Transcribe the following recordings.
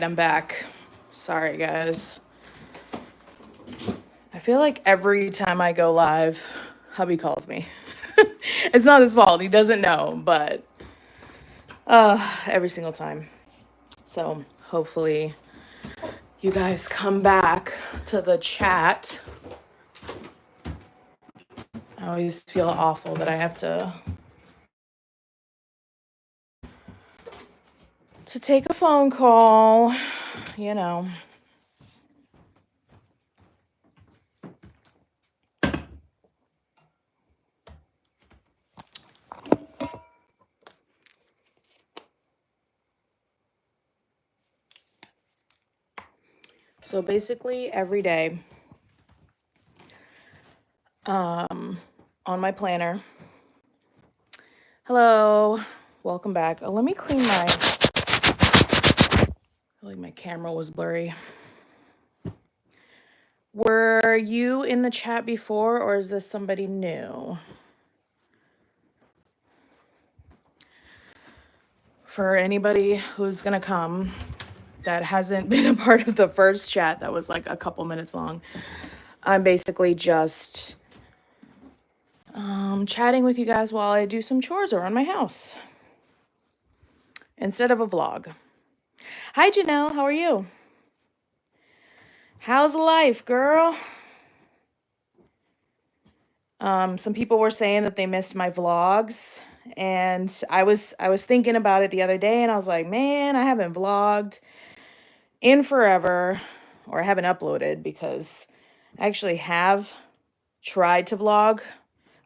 I'm back. Sorry, guys. I feel like every time I go live, hubby calls me. It's not his fault. He doesn't know, but every single time. So hopefully you guys come back to the chat. I always feel awful that I have to take a phone call, you know. So basically every day on my planner. Hello, welcome back. Let me clean my, I feel like my camera was blurry. Were you in the chat before, or is this somebody new? For anybody who's gonna come that hasn't been a part of the first chat that was like a couple minutes long, I'm basically just chatting with you guys while I do some chores around my house instead of a vlog. Hi, Janelle. How are you? How's life, girl? Some people were saying that they missed my vlogs, and I was thinking about it the other day, and I was like, man, I haven't vlogged in forever, or I haven't uploaded, because I actually have tried to vlog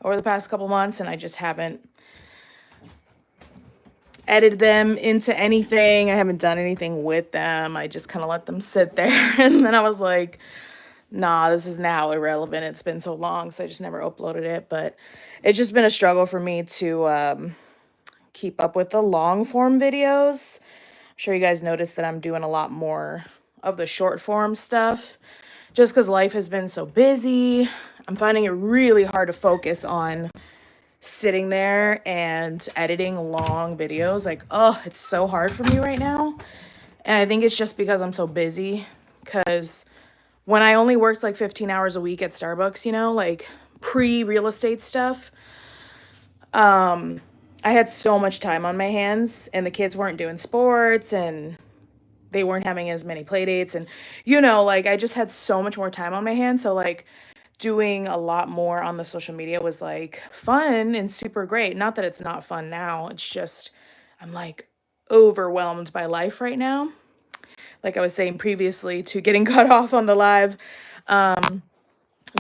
over the past couple months, and I just haven't edited them into anything. I haven't done anything with them. I just kind of let them sit there. And then I was like, nah, this is now irrelevant. It's been so long, so I just never uploaded it. But it's just been a struggle for me to keep up with the long form videos. I'm sure you guys noticed that I'm doing a lot more of the short form stuff just because life has been so busy. I'm finding it really hard to focus on sitting there and editing long videos. Like, oh, it's so hard for me right now. And I think it's just because I'm so busy. Because when I only worked like 15 hours a week at Starbucks, you know, like pre-real estate stuff, I had so much time on my hands, and the kids weren't doing sports, and they weren't having as many play dates, and you know, like I just had so much more time on my hands. So like doing a lot more on the social media was like fun and super great. Not that it's not fun now. It's just I'm like overwhelmed by life right now. Like I was saying previously to getting cut off on the live, I'm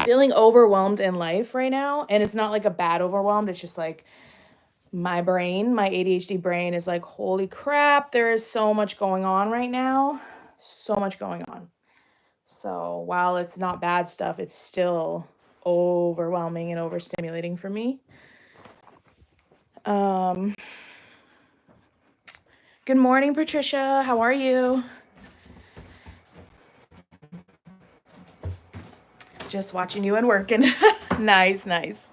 feeling overwhelmed in life right now, and it's not like a bad overwhelmed. It's just like my brain, my ADHD brain is like, holy crap, there is so much going on right now. So much going on. So while it's not bad stuff, it's still overwhelming and overstimulating for me. Good morning, Patricia. How are you? Just watching you and working. Nice, nice.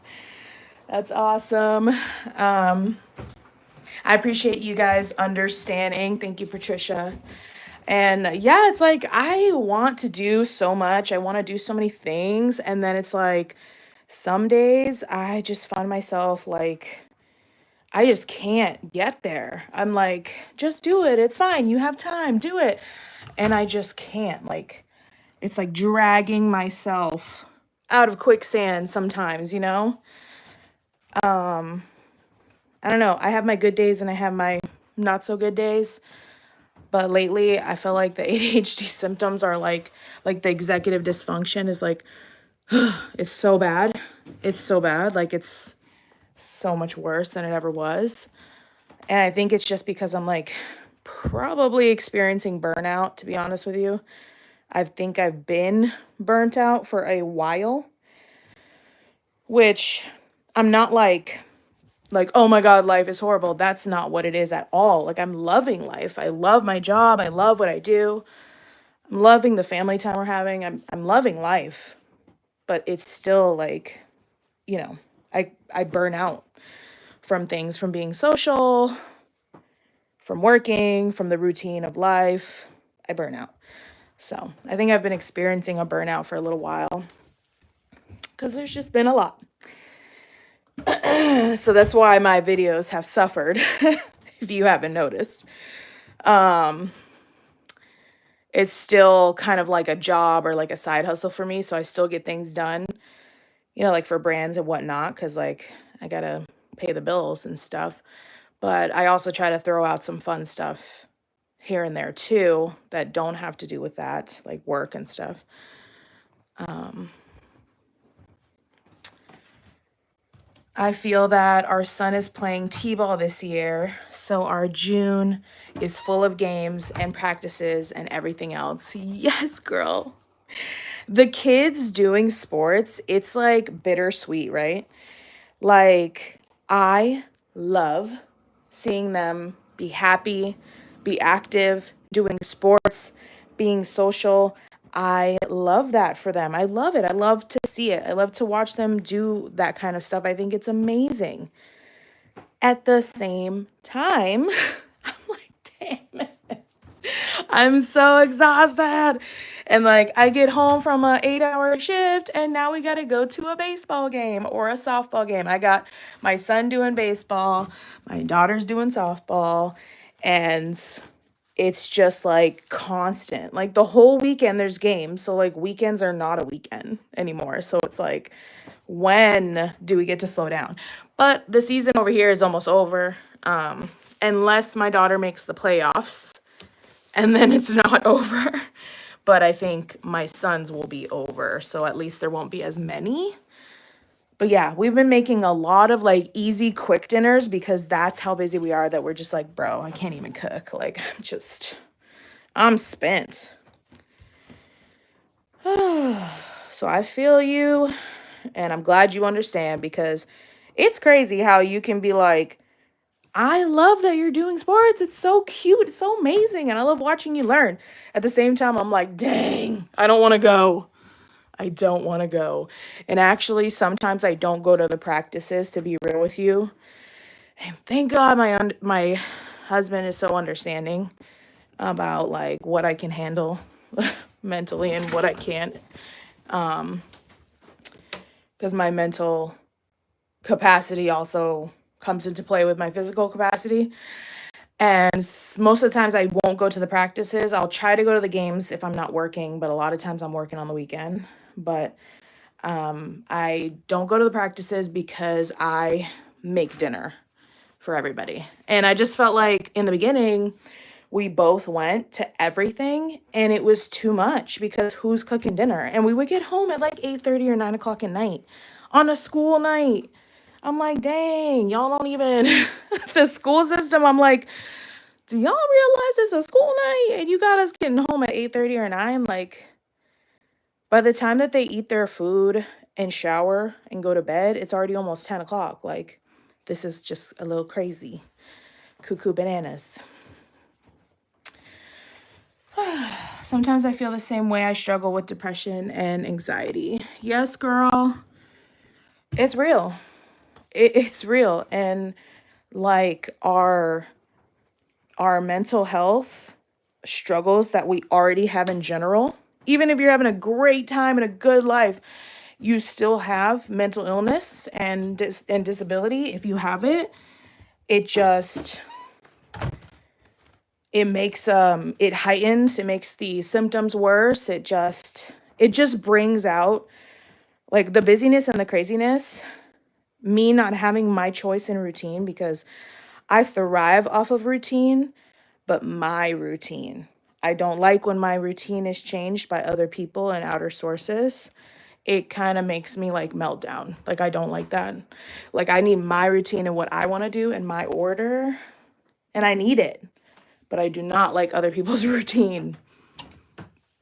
That's awesome. I appreciate you guys understanding. Thank you, Patricia. And yeah, it's like I want to do so much. I want to do so many things. And then it's like some days I just find myself like, I just can't get there. I'm like, just do it. It's fine. You have time. Do it. And I just can't. Like, it's like dragging myself out of quicksand sometimes, you know? I don't know. I have my good days and I have my not so good days. But lately, I feel like the ADHD symptoms are like the executive dysfunction is like, it's so bad. It's so bad. Like, it's so much worse than it ever was. And I think it's just because I'm like probably experiencing burnout, to be honest with you. I think I've been burnt out for a while, which I'm not like, oh my God, life is horrible. That's not what it is at all. Like, I'm loving life. I love my job. I love what I do. I'm loving the family time we're having. I'm loving life. But it's still like, you know, I burn out from things, from being social, from working, from the routine of life. I burn out. So I think I've been experiencing a burnout for a little while because there's just been a lot. So that's why my videos have suffered, if you haven't noticed. Um, it's still kind of like a job or like a side hustle for me. So I still get things done, like for brands and whatnot, because like I gotta pay the bills and stuff. But I also try to throw out some fun stuff here and there too that don't have to do with that, like work and stuff. I feel that our son is playing t-ball this year, so our June is full of games and practices and everything else. Yes, girl. The kids doing sports, it's like bittersweet, right? Like, I love seeing them be happy, be active, doing sports, being social. I love that for them. I love it. I love to see it. I love to watch them do that kind of stuff. I think it's amazing. At the same time, I'm like, damn it. I'm so exhausted. And like I get home from a 8-hour shift and now we got to go to a baseball game or a softball game. I got my son doing baseball, my daughter's doing softball, and it's just like constant. Like the whole weekend there's games. So like weekends are not a weekend anymore. So it's like, when do we get to slow down? But the season over here is almost over. Unless my daughter makes the playoffs, and then it's not over. But I think my son's will be over, so at least there won't be as many. But yeah, we've been making a lot of like easy, quick dinners because that's how busy we are, that we're just like, bro, I can't even cook. Like, I'm spent. So I feel you, and I'm glad you understand, because it's crazy how you can be like, I love that you're doing sports. It's so cute. It's so amazing. And I love watching you learn. At the same time, I'm like, dang, I don't want to go. I don't want to go. And actually, sometimes I don't go to the practices, to be real with you. And thank God my husband is so understanding about like what I can handle mentally and what I can't. Because my mental capacity also comes into play with my physical capacity. And most of the times I won't go to the practices. I'll try to go to the games if I'm not working, but a lot of times I'm working on the weekend. But I don't go to the practices because I make dinner for everybody. And I just felt like in the beginning, we both went to everything and it was too much because who's cooking dinner? And we would get home at like 8:30 or 9 o'clock at night on a school night. I'm like, dang, y'all don't even, the school system, I'm like, do y'all realize it's a school night and you got us getting home at 8:30 or 9? Like, by the time that they eat their food and shower and go to bed, it's already almost 10 o'clock. Like, this is just a little crazy. Cuckoo bananas. Sometimes I feel the same way. I struggle with depression and anxiety. Yes, girl. It's real. It's real. And like our mental health struggles that we already have in general, even if you're having a great time and a good life, you still have mental illness and disability. If you have it, it just it makes it heightens, it makes the symptoms worse. It just brings out like the busyness and the craziness, me not having my choice in routine, because I thrive off of routine, but my routine. I don't like when my routine is changed by other people and outer sources. It kind of makes me like melt down. Like, I don't like that. Like, I need my routine and what I want to do in my order, and I need it. But I do not like other people's routine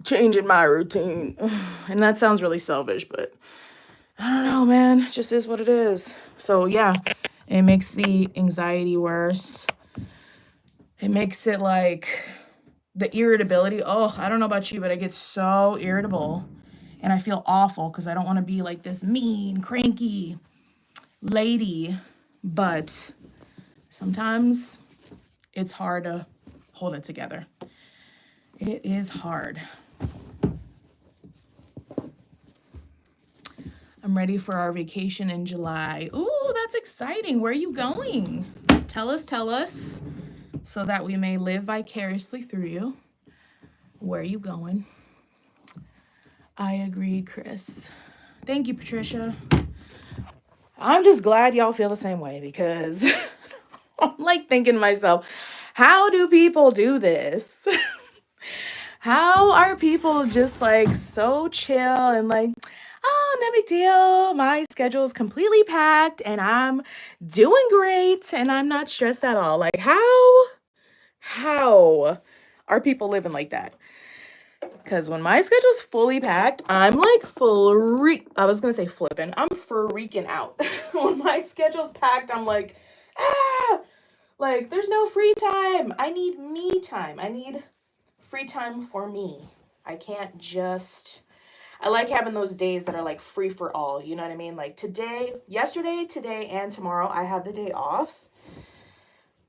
changing my routine. And that sounds really selfish, but I don't know, man. It just is what it is. So yeah, it makes the anxiety worse. It makes it like the irritability. Oh, I don't know about you, but I get so irritable and I feel awful because I don't want to be like this mean, cranky lady. But sometimes it's hard to hold it together. It is hard. I'm ready for our vacation in July. Ooh, that's exciting. Where are you going? Tell us, so that we may live vicariously through you. Where are you going? I agree, Chris. Thank you, Patricia. I'm just glad y'all feel the same way, because I'm like thinking to myself, how do people do this? How are people just like so chill and like, oh, no big deal. My schedule is completely packed and I'm doing great and I'm not stressed at all. Like, how are people living like that? Because when my schedule's fully packed, I'm like I was gonna say flipping. I'm freaking out. When my schedule's packed, I'm like, like there's no free time. I need me time. I need free time for me. I can't just, I like having those days that are like free for all. You know what I mean? Like yesterday, today, and tomorrow, I have the day off,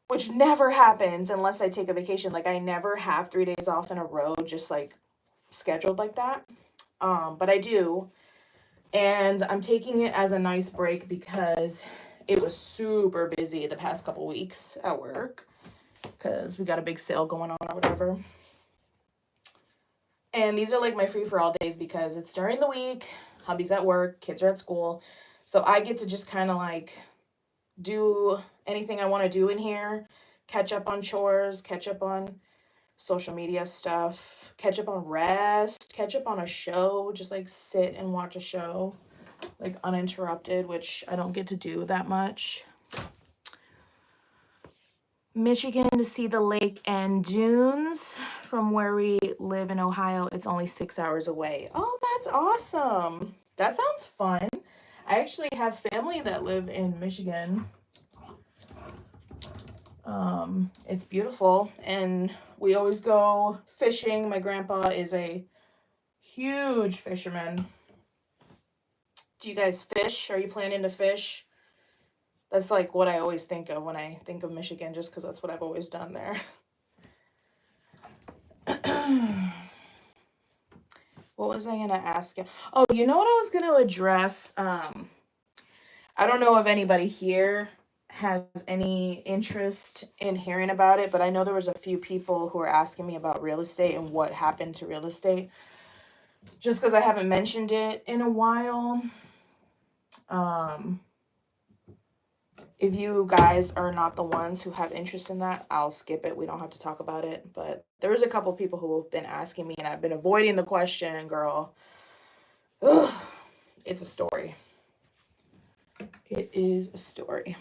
which never happens unless I take a vacation. Like I never have 3 days off in a row, just like scheduled like that. But I do. And I'm taking it as a nice break because it was super busy the past couple weeks at work because we got a big sale going on or whatever. And these are like my free for all days because it's during the week, hubby's at work, kids are at school. So I get to just kind of like do anything I want to do in here, catch up on chores, catch up on social media stuff, catch up on rest, catch up on a show, just like sit and watch a show like uninterrupted, which I don't get to do that much. Michigan to see the lake and dunes. From where we live in Ohio, it's only 6 hours away. Oh, that's awesome. That sounds fun. I actually have family that live in Michigan. It's beautiful and we always go fishing. My grandpa is a huge fisherman. Do you guys fish? Are you planning to fish? That's like what I always think of when I think of Michigan, just because that's what I've always done there. What was I going to ask you? Oh, you know what I was going to address? I don't know if anybody here has any interest in hearing about it, but I know there was a few people who were asking me about real estate and what happened to real estate. Just because I haven't mentioned it in a while. If you guys are not the ones who have interest in that, I'll skip it. We don't have to talk about it. But there was a couple people who have been asking me, and I've been avoiding the question, girl. Ugh, it's a story. It is a story.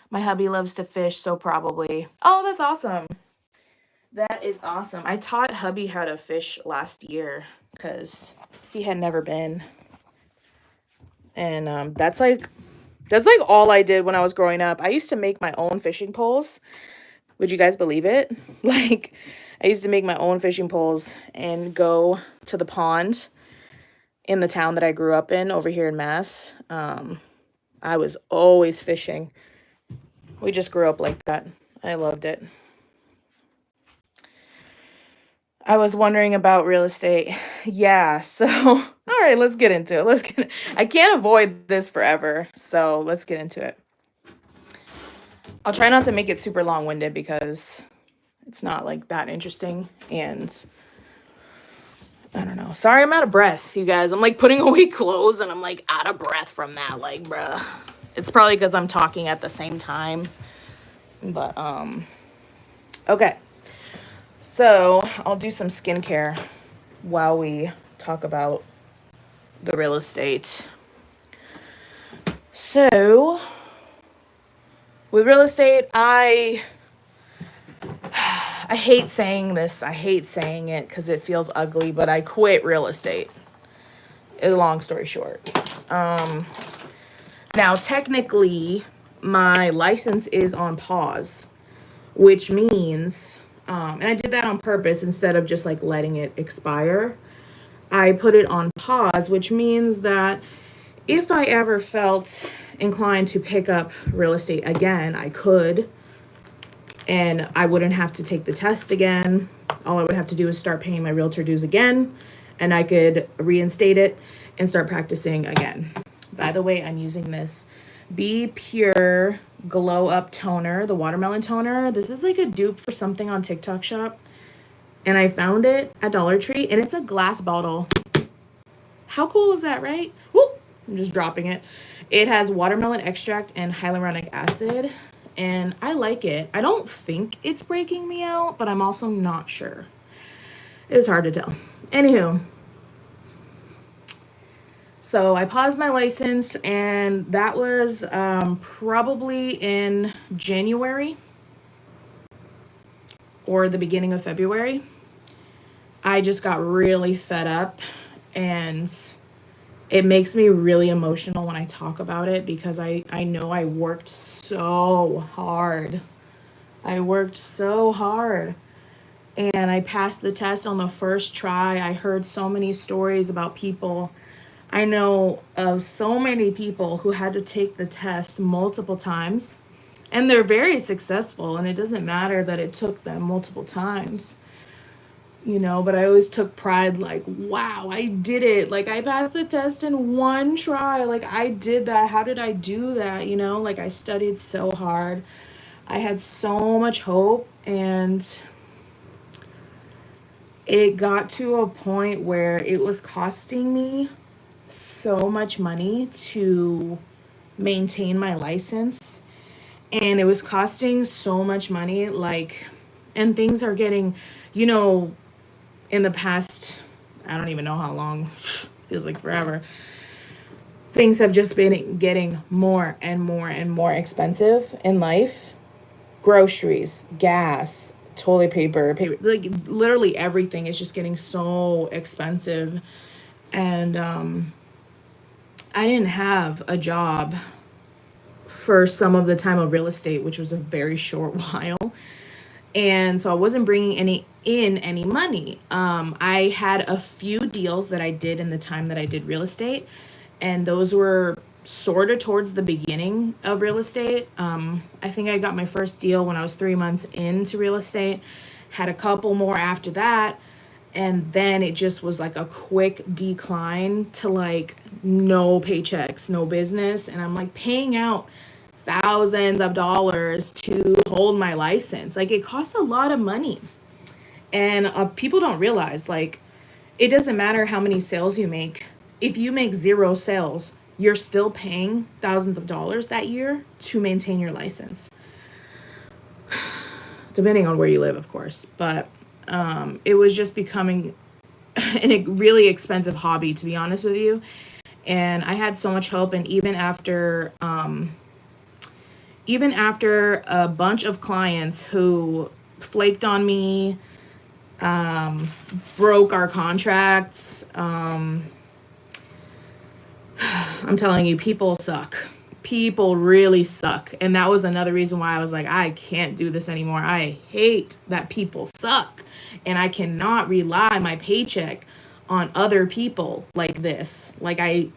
My hubby loves to fish, so probably. Oh, that's awesome. That is awesome. I taught hubby how to fish last year because he had never been. And that's like all I did when I was growing up. I used to make my own fishing poles. Would you guys believe it? Like, I used to make my own fishing poles and go to the pond in the town that I grew up in over here in Mass. I was always fishing. We just grew up like that. I loved it. I was wondering about real estate. Yeah, so all right, let's get into it. I can't avoid this forever, so let's get into it. I'll try not to make it super long-winded because it's not like that interesting, and I don't know. Sorry, I'm out of breath, you guys. I'm like putting away clothes and I'm like out of breath from that. Like, bruh. It's probably because I'm talking at the same time. But, okay. So I'll do some skincare while we talk about the real estate. So with real estate, I hate saying this. I hate saying it because it feels ugly, but I quit real estate. A long story short. Now, technically, my license is on pause, which means, and I did that on purpose instead of just like letting it expire. I put it on pause, which means that if I ever felt inclined to pick up real estate again, I could, and I wouldn't have to take the test again. All I would have to do is start paying my realtor dues again, and I could reinstate it and start practicing again. By the way, I'm using this Be Pure Glow Up Toner, the watermelon toner. This is like a dupe for something on TikTok Shop, and I found it at Dollar Tree, and it's a glass bottle. How cool is that, right? Whoop! I'm just dropping it. It has watermelon extract and hyaluronic acid, and I like it. I don't think it's breaking me out, but I'm also not sure. It's hard to tell. Anywho, so I paused my license, and that was probably in January or the beginning of February. I just got really fed up, and it makes me really emotional when I talk about it because I know I worked so hard. I worked so hard. And I passed the test on the first try. I heard so many stories about people. I know of so many people who had to take the test multiple times. And they're very successful. And it doesn't matter that it took them multiple times. But I always took pride, like, wow, I did it. Like, I passed the test in one try. Like, I did that. How did I do that? Like, I studied so hard. I had so much hope, and it got to a point where it was costing me so much money to maintain my license. And it was costing so much money, like, and things are getting, in the past, I don't even know how long, feels like forever, things have just been getting more and more and more expensive in life. Groceries, gas, toilet paper, like literally everything is just getting so expensive. And I didn't have a job for some of the time of real estate, which was a very short while. And so I wasn't bringing any money. I had a few deals that I did in the time that I did real estate, and those were sort of towards the beginning of real estate. I think I got my first deal when I was 3 months into real estate, had a couple more after that, and then it just was like a quick decline to like no paychecks, no business, and I'm like paying out thousands of dollars to hold my license. Like, it costs a lot of money. And people don't realize, like, it doesn't matter how many sales you make. If you make 0 sales, you're still paying thousands of dollars that year to maintain your license. Depending on where you live, of course. But it was just becoming a really expensive hobby, to be honest with you. And I had so much hope. And even after a bunch of clients who flaked on me, broke our contracts, I'm telling you, people suck. People really suck. And that was another reason why I was like, I can't do this anymore. I hate that people suck. And I cannot rely my paycheck on other people like this. Like, I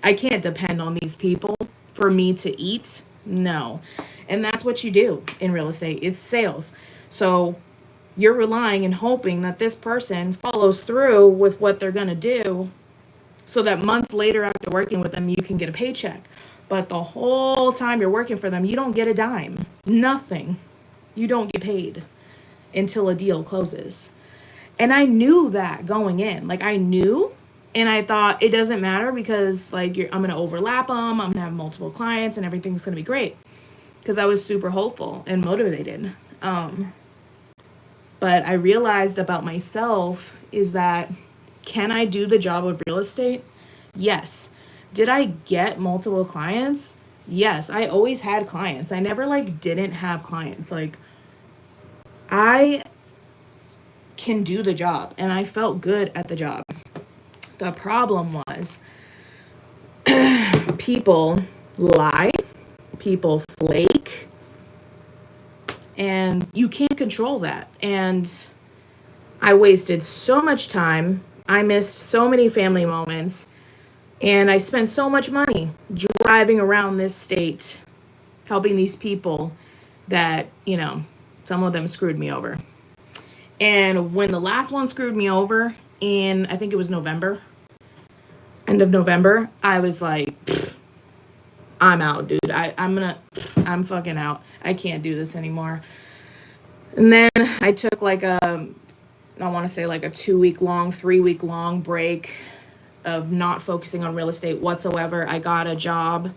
can't depend on these people for me to eat. No. And that's what you do in real estate. It's sales. So you're relying and hoping that this person follows through with what they're going to do so that months later after working with them, you can get a paycheck. But the whole time you're working for them, you don't get a dime. Nothing. You don't get paid until a deal closes. And I knew that going in. Like, I knew. And I thought it doesn't matter because, like, I'm going to overlap them. I'm going to have multiple clients and everything's going to be great. Because I was super hopeful and motivated. But I realized about myself is that, can I do the job of real estate? Yes. Did I get multiple clients? Yes. I always had clients. I never, like, didn't have clients. Like, I can do the job and I felt good at the job. The problem was people lie, people flake, and you can't control that. And I wasted so much time. I missed so many family moments, and I spent so much money driving around this state helping these people that, some of them screwed me over. And when the last one screwed me over in, I think it was November, end of November, I was like, I'm out, dude. I'm fucking out. I can't do this anymore. And then I took like I want to say like a 2 week long, 3 week long break of not focusing on real estate whatsoever. I got a job.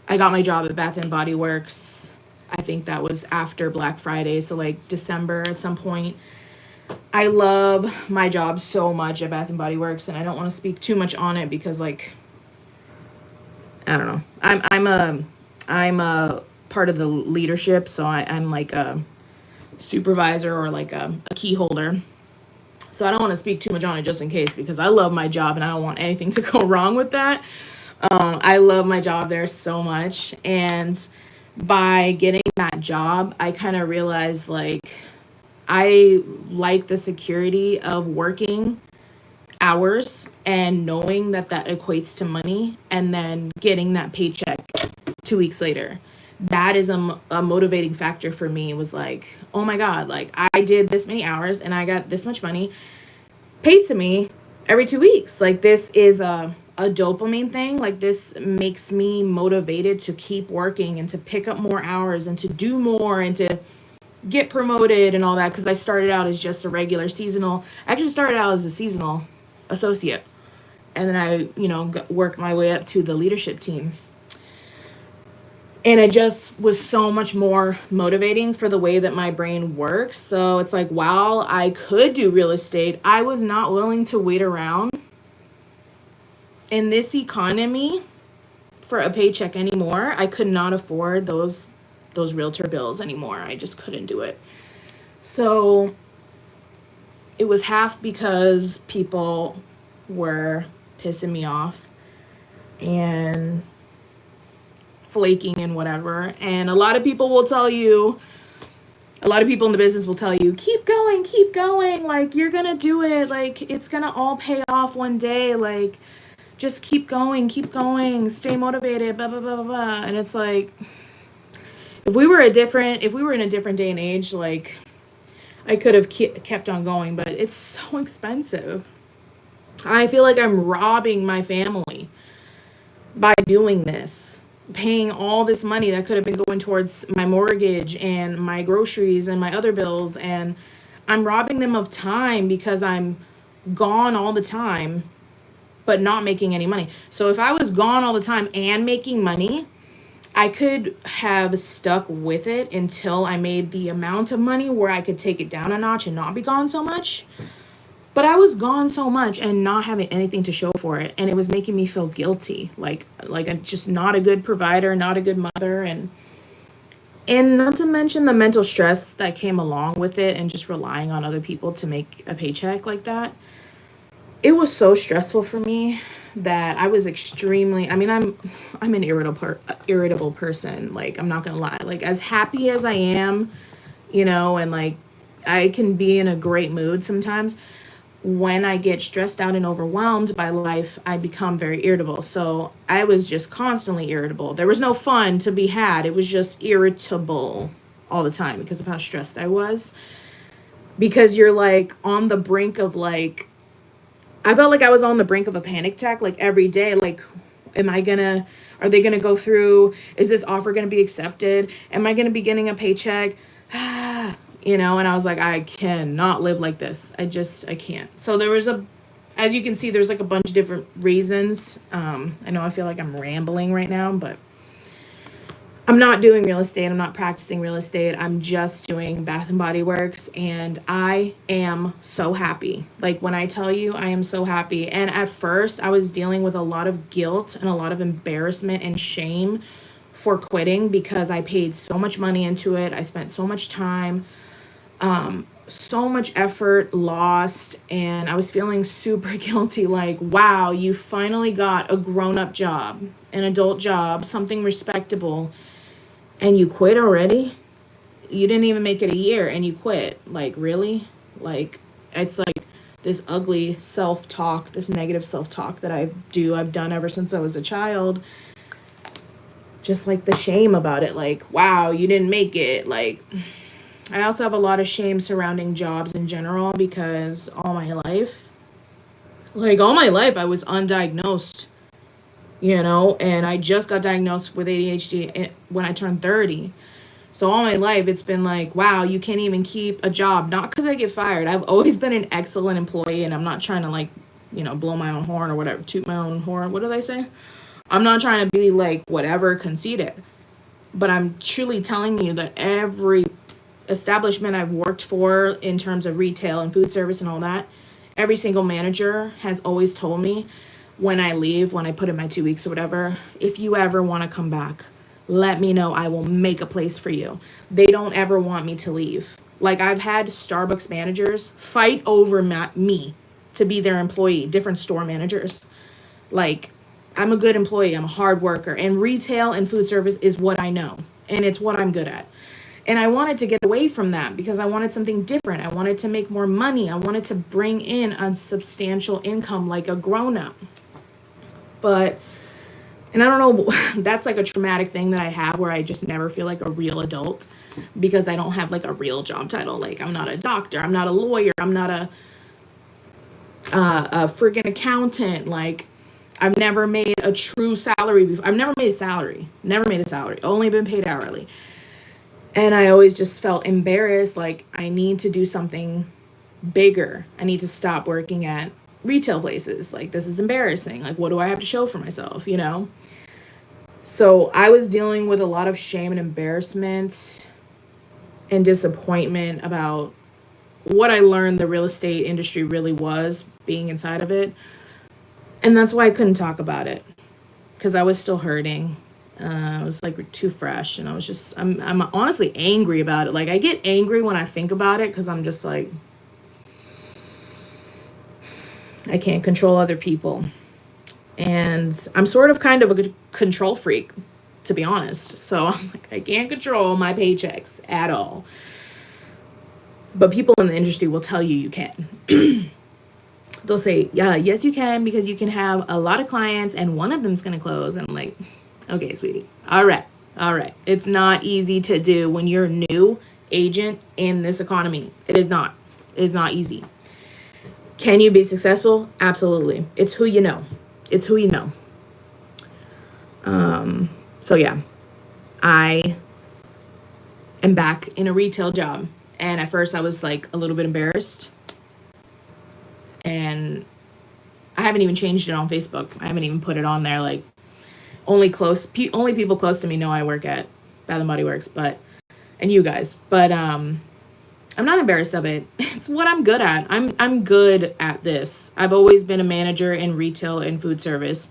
I got my job at Bath and Body Works. I think that was after Black Friday, so like December at some point. I love my job so much at Bath and Body Works, and I don't want to speak too much on it because like I don't know. I'm a part of the leadership, so I'm like a supervisor or like a key holder. So I don't want to speak too much on it just in case because I love my job and I don't want anything to go wrong with that. I love my job there so much. And by getting that job, I kind of realized like I like the security of working hours and knowing that that equates to money and then getting that paycheck 2 weeks later. That is a motivating factor for me. It was like, oh my God, like I did this many hours and I got this much money paid to me every 2 weeks. Like this is a dopamine thing. Like this makes me motivated to keep working and to pick up more hours and to do more and to get promoted and all that. Cause I started out as just a regular seasonal. I actually started out as a seasonal associate. And then I, worked my way up to the leadership team. And it just was so much more motivating for the way that my brain works. So it's like, while I could do real estate, I was not willing to wait around in this economy for a paycheck anymore. I could not afford those realtor bills anymore. I just couldn't do it. So it was half because people were pissing me off and flaking and whatever. And a lot of people will tell you, a lot of people in the business will tell you, keep going, like you're gonna do it, like it's gonna all pay off one day, like just keep going, stay motivated, blah blah blah blah blah. And it's like, if we were in a different day and age, like I could have kept on going, but it's so expensive. I feel like I'm robbing my family by doing this, paying all this money that could have been going towards my mortgage and my groceries and my other bills. And I'm robbing them of time because I'm gone all the time, but not making any money. So if I was gone all the time and making money, I could have stuck with it until I made the amount of money where I could take it down a notch and not be gone so much. But I was gone so much and not having anything to show for it, and it was making me feel guilty, like I'm just not a good provider, not a good mother, and not to mention the mental stress that came along with it and just relying on other people to make a paycheck like that. It was so stressful for me that I was extremely, I mean, I'm an irritable person, like I'm not going to lie. Like as happy as I am, and like I can be in a great mood sometimes. When I get stressed out and overwhelmed by life, I become very irritable. So I was just constantly irritable. There was no fun to be had. It was just irritable all the time because of how stressed I was. Because you're like on the brink of like, I felt like I was on the brink of a panic attack like every day. Like, are they gonna go through? Is this offer gonna be accepted? Am I gonna be getting a paycheck? And I was like, I cannot live like this. I can't. So as you can see, there's like a bunch of different reasons. I know I feel like I'm rambling right now, but I'm not doing real estate. I'm not practicing real estate. I'm just doing Bath and Body Works, and I am so happy. Like when I tell you I am so happy. And at first I was dealing with a lot of guilt and a lot of embarrassment and shame for quitting because I paid so much money into it. I spent so much time, so much effort lost, and I was feeling super guilty, like, wow, you finally got a grown-up job, an adult job, something respectable, and you quit already? You didn't even make it a year and you quit. Like, really? Like, it's like this ugly self-talk, this negative self-talk that I've done ever since I was a child. Just like the shame about it, like, wow, you didn't make it, like I also have a lot of shame surrounding jobs in general because all my life, I was undiagnosed, and I just got diagnosed with ADHD when I turned 30. So all my life, it's been like, wow, you can't even keep a job. Not because I get fired. I've always been an excellent employee, and I'm not trying to like, blow my own horn or whatever, toot my own horn. What do they say? I'm not trying to be like whatever conceited, but I'm truly telling you that every establishment I've worked for in terms of retail and food service and all that, every single manager has always told me when I leave, when I put in my 2 weeks or whatever, if you ever want to come back, let me know. I will make a place for you. They don't ever want me to leave. Like, I've had Starbucks managers fight over me to be their employee, different store managers. Like, I'm a good employee, I'm a hard worker, and retail and food service is what I know, and it's what I'm good at. And I wanted to get away from that because I wanted something different. I wanted to make more money. I wanted to bring in a substantial income like a grown up. And I don't know, that's like a traumatic thing that I have where I just never feel like a real adult because I don't have like a real job title. Like, I'm not a doctor, I'm not a lawyer, I'm not a freaking accountant. Like, I've never made a true salary before. I've never made a salary, only been paid hourly. And I always just felt embarrassed. Like, I need to do something bigger. I need to stop working at retail places. Like, this is embarrassing. Like, what do I have to show for myself, So I was dealing with a lot of shame and embarrassment and disappointment about what I learned the real estate industry really was, being inside of it. And that's why I couldn't talk about it, because I was still hurting. I was like too fresh, and I'm honestly angry about it. Like, I get angry when I think about it because I'm just like, I can't control other people. And I'm sort of kind of a control freak, to be honest. So I'm like, I can't control my paychecks at all. But people in the industry will tell you can. They'll say, yeah, yes, you can, because you can have a lot of clients and one of them's going to close. And I'm like, okay, sweetie. All right. It's not easy to do when you're a new agent in this economy. It is not. It's not easy. Can you be successful? Absolutely. It's who you know. So yeah, I am back in a retail job. And at first I was like a little bit embarrassed. And I haven't even changed it on Facebook. I haven't even put it on there. Like, only people close to me know I work at Bath and Body Works, and you guys. But I'm not embarrassed of it. It's what I'm good at. I'm good at this. I've always been a manager in retail and food service.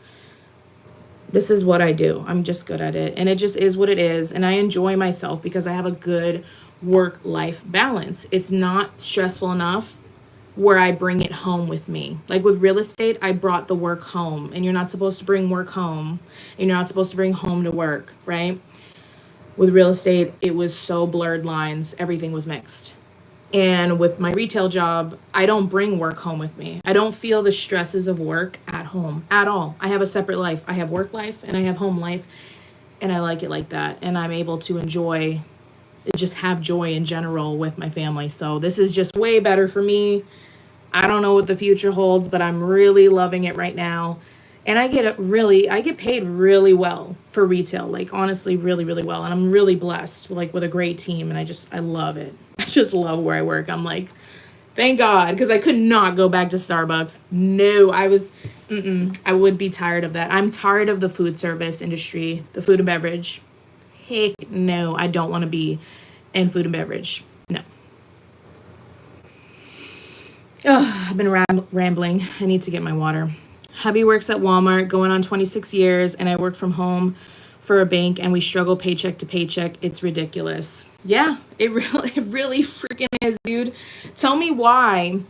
This is what I do. I'm just good at it. And it just is what it is. And I enjoy myself because I have a good work-life balance. It's not stressful enough where I bring it home with me. Like with real estate, I brought the work home, and you're not supposed to bring work home, and you're not supposed to bring home to work, right? With real estate, it was so blurred lines. Everything was mixed. And with my retail job, I don't bring work home with me. I don't feel the stresses of work at home at all. I have a separate life. I have work life and I have home life, and I like it like that. And I'm able to just have joy in general with my family. So this is just way better for me. I don't know what the future holds, but I'm really loving it right now. And I get paid really well for retail, like honestly, really, really well. And I'm really blessed, like with a great team. And I love it. I just love where I work. I'm like, thank God, because I could not go back to Starbucks. No, I would be tired of that. I'm tired of the food service industry, the food and beverage. Heck no, I don't want to be in food and beverage. No. Oh, I've been rambling. I need to get my water. Hubby works at Walmart going on 26 years, and I work from home for a bank, and we struggle paycheck to paycheck. It's ridiculous. Yeah, it really freaking is, dude. Tell me why.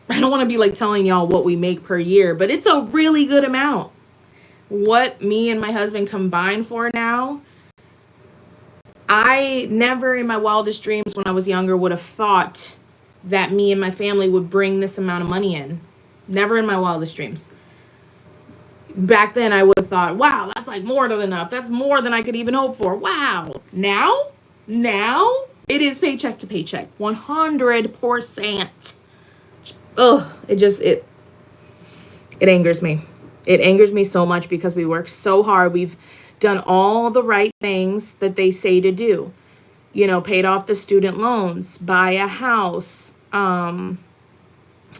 I don't want to be like telling y'all what we make per year, but it's a really good amount. What me and my husband combine for now, I never in my wildest dreams when I was younger would have thought that me and my family would bring this amount of money in. Never in my wildest dreams. Back then I would have thought, wow, that's like more than enough. That's more than I could even hope for. Wow. Now Now it is paycheck to paycheck, 100%. Ugh, it angers me. It angers me so much because we work so hard. We've done all the right things that they say to do. You know, paid off the student loans, buy a house.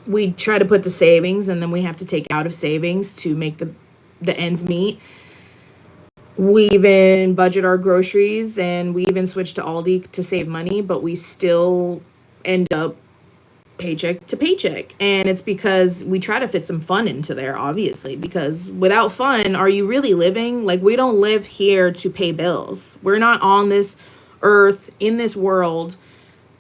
We try to put the savings, and then we have to take out of savings to make the ends meet. We even budget our groceries, and we even switch to Aldi to save money, but we still end up paycheck to paycheck. And it's because we try to fit some fun into there, obviously, because without fun, are you really living? Like, we don't live here to pay bills. We're not on this earth, in this world,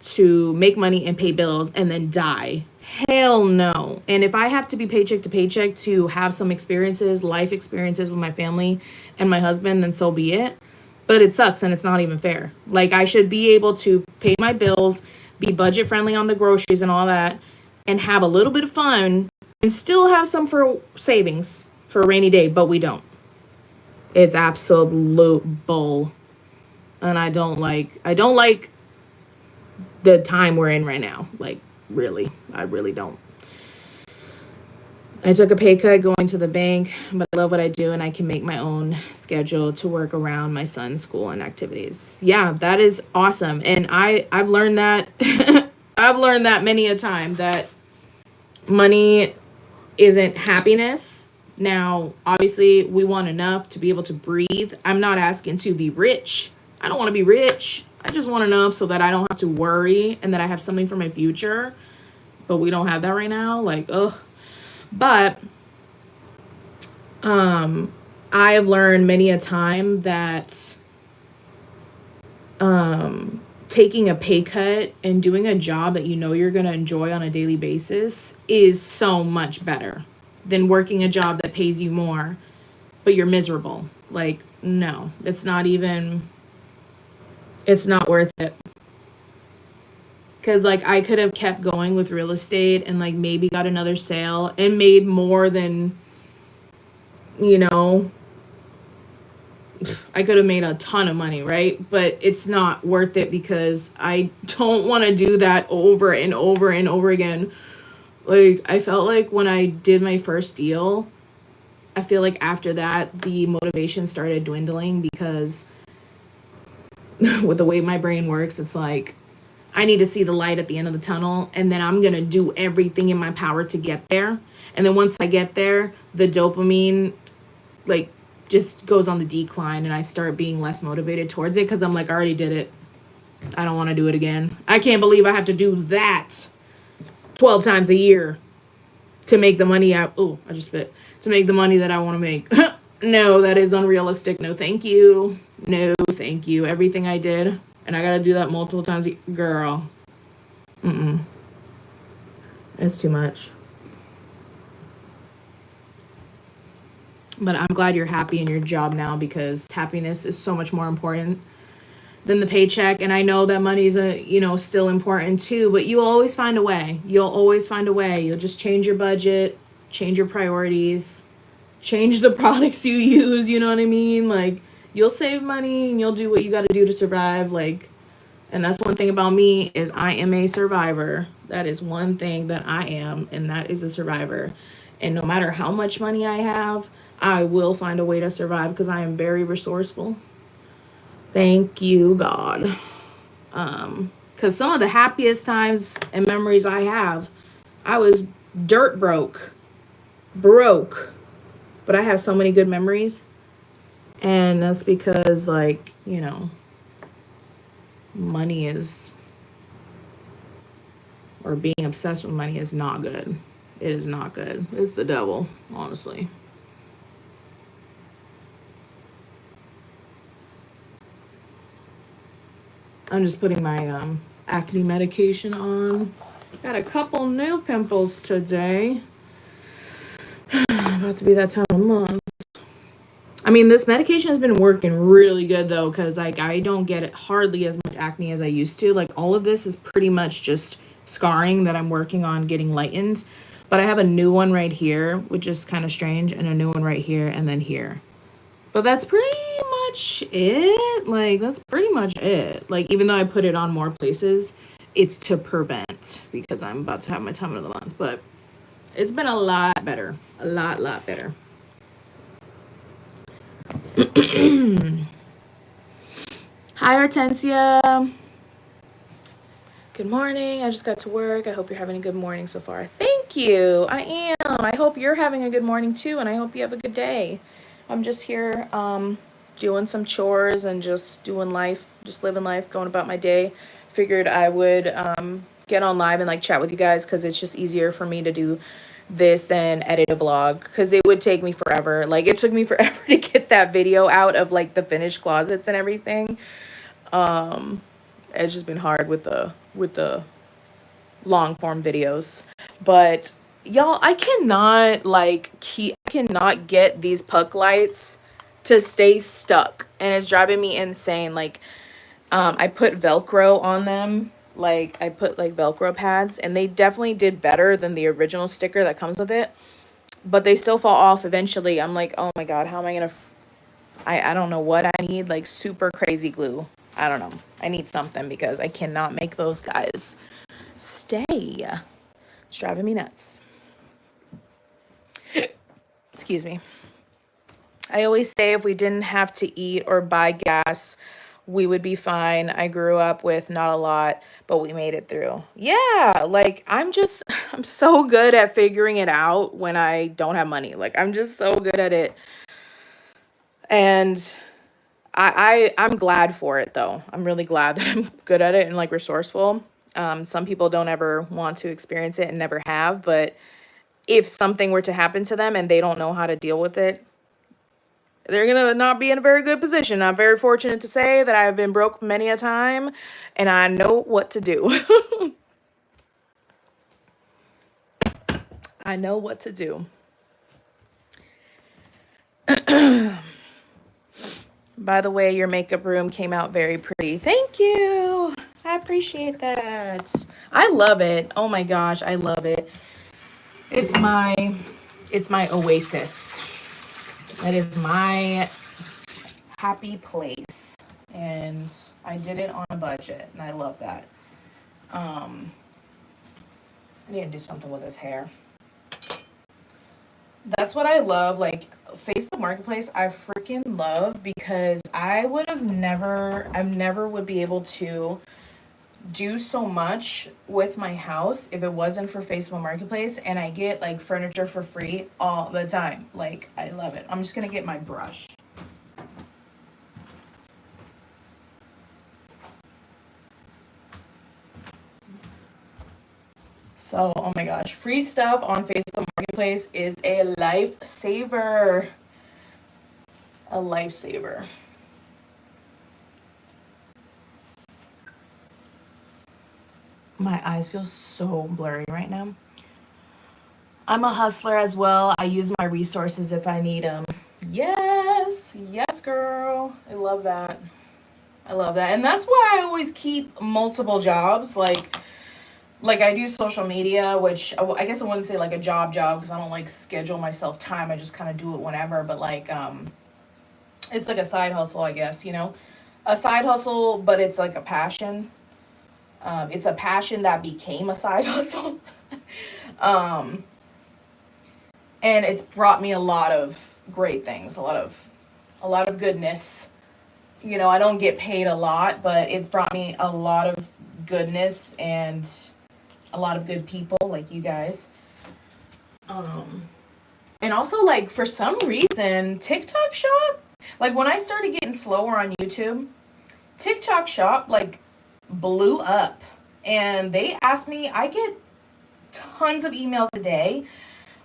to make money and pay bills and then die. Hell no. And if I have to be paycheck to paycheck to have some experiences, life experiences with my family and my husband, then so be it. But it sucks, and it's not even fair. Like, I should be able to pay my bills, be budget friendly on the groceries and all that, and have a little bit of fun and still have some for savings for a rainy day, but we don't. It's absolute bull. And I don't like the time we're in right now. Like, really, I really don't. I took a pay cut going to the bank, but I love what I do, and I can make my own schedule to work around my son's school and activities. Yeah, that is awesome. And I've learned that I've learned that many a time, that money isn't happiness. Now, obviously, we want enough to be able to breathe. I'm not asking to be rich. I don't want to be rich. I just want enough so that I don't have to worry and that I have something for my future. But we don't have that right now. Like, ugh. But I have learned many a time that taking a pay cut and doing a job that you know you're going to enjoy on a daily basis is so much better than working a job that pays you more, but you're miserable. Like, no, it's not worth it. Because, like, I could have kept going with real estate and, like, maybe got another sale and made more than, you know, I could have made a ton of money, right? But it's not worth it because I don't want to do that over and over and over again. Like, I felt like when I did my first deal, I feel like after that, the motivation started dwindling because with the way my brain works, it's like, I need to see the light at the end of the tunnel, and then I'm going to do everything in my power to get there. And then once I get there, the dopamine, like, just goes on the decline, and I start being less motivated towards it because I'm like, I already did it. I don't want to do it again. I can't believe I have to do that 12 times a year to make the money I just spit. To make the money that I want to make. No, that is unrealistic. No, thank you. No, thank you. Everything I did, and I got to do that multiple times. Girl. It's too much. But I'm glad you're happy in your job now, because happiness is so much more important than the paycheck. And I know that money's still important too, but you'll always find a way. You'll always find a way. You'll just change your budget, change your priorities, change the products you use, you know what I mean? Like, you'll save money and you'll do what you got to do to survive. Like, and that's one thing about me, is I am a survivor. That is one thing that I am, and that is a survivor. And no matter how much money I have, I will find a way to survive because I am very resourceful. Thank you, God. Because some of the happiest times and memories I have, I was dirt broke. But I have so many good memories. And that's because, like, money is, or being obsessed with money is not good. It is not good. It's the devil, honestly. I'm just putting my acne medication on. Got a couple new pimples today. About to be that time of month. I mean, this medication has been working really good, though, because, like, I don't get hardly as much acne as I used to. Like, all of this is pretty much just scarring that I'm working on getting lightened. But I have a new one right here, which is kind of strange, and a new one right here, and then here. But that's pretty much it. Like, that's pretty much it. Like, even though I put it on more places, it's to prevent because I'm about to have my time of the month. But it's been a lot better. A lot better. Hi, Hortensia. Good morning. I just got to work. I hope you're having a good morning so far. Thank you. I am. I hope you're having a good morning too, and I hope you have a good day. I'm just here doing some chores and just doing life, just living life, going about my day. Figured I would get on live and like chat with you guys because it's just easier for me to do this than edit a vlog because it would take me forever. Like, it took me forever to get that video out of like the finished closets and everything. It's just been hard with the long form videos. But y'all, I cannot get these puck lights to stay stuck, and it's driving me insane. Like, I put Velcro on them. Like, I put like Velcro pads, and they definitely did better than the original sticker that comes with it, but they still fall off eventually. I'm like, oh my god, how am I gonna I don't know what I need, like super crazy glue. I don't know. I need something because I cannot make those guys stay. It's driving me nuts. Excuse me. I always say if we didn't have to eat or buy gas, we would be fine. I grew up with not a lot, but we made it through. Yeah, like I'm so good at figuring it out when I don't have money. Like, I'm just so good at it. And I'm glad for it though. I'm really glad that I'm good at it and like resourceful. Some people don't ever want to experience it and never have, but if something were to happen to them and they don't know how to deal with it, they're gonna not be in a very good position. I'm very fortunate to say that I've been broke many a time and I know what to do. I know what to do. By the way, your makeup room came out very pretty. Thank you. I appreciate that. I love it. Oh my gosh, I love it. It's my oasis. It is my happy place. And I did it on a budget, and I love that. I need to do something with his hair. That's what I love. Like, Facebook Marketplace, I freaking love because I never would be able to do so much with my house if it wasn't for Facebook Marketplace, and I get like furniture for free all the time. Like, I love it. I'm just gonna get my brush. So, oh my gosh, free stuff on Facebook Marketplace is a lifesaver. A lifesaver. My eyes feel so blurry right now. I'm a hustler as well. I use my resources if I need them. Yes, yes, girl. I love that. I love that. And that's why I always keep multiple jobs. Like I do social media, which I guess I wouldn't say like a job because I don't like schedule myself time. I just kind of do it whenever. But like, it's like a side hustle, I guess, a side hustle, but it's like a passion. It's a passion that became a side hustle. And it's brought me a lot of great things, a lot of goodness. I don't get paid a lot, but it's brought me a lot of goodness and a lot of good people like you guys. And also, like, for some reason, TikTok Shop, like when I started getting slower on YouTube, TikTok Shop like blew up, and they asked me, I get tons of emails a day.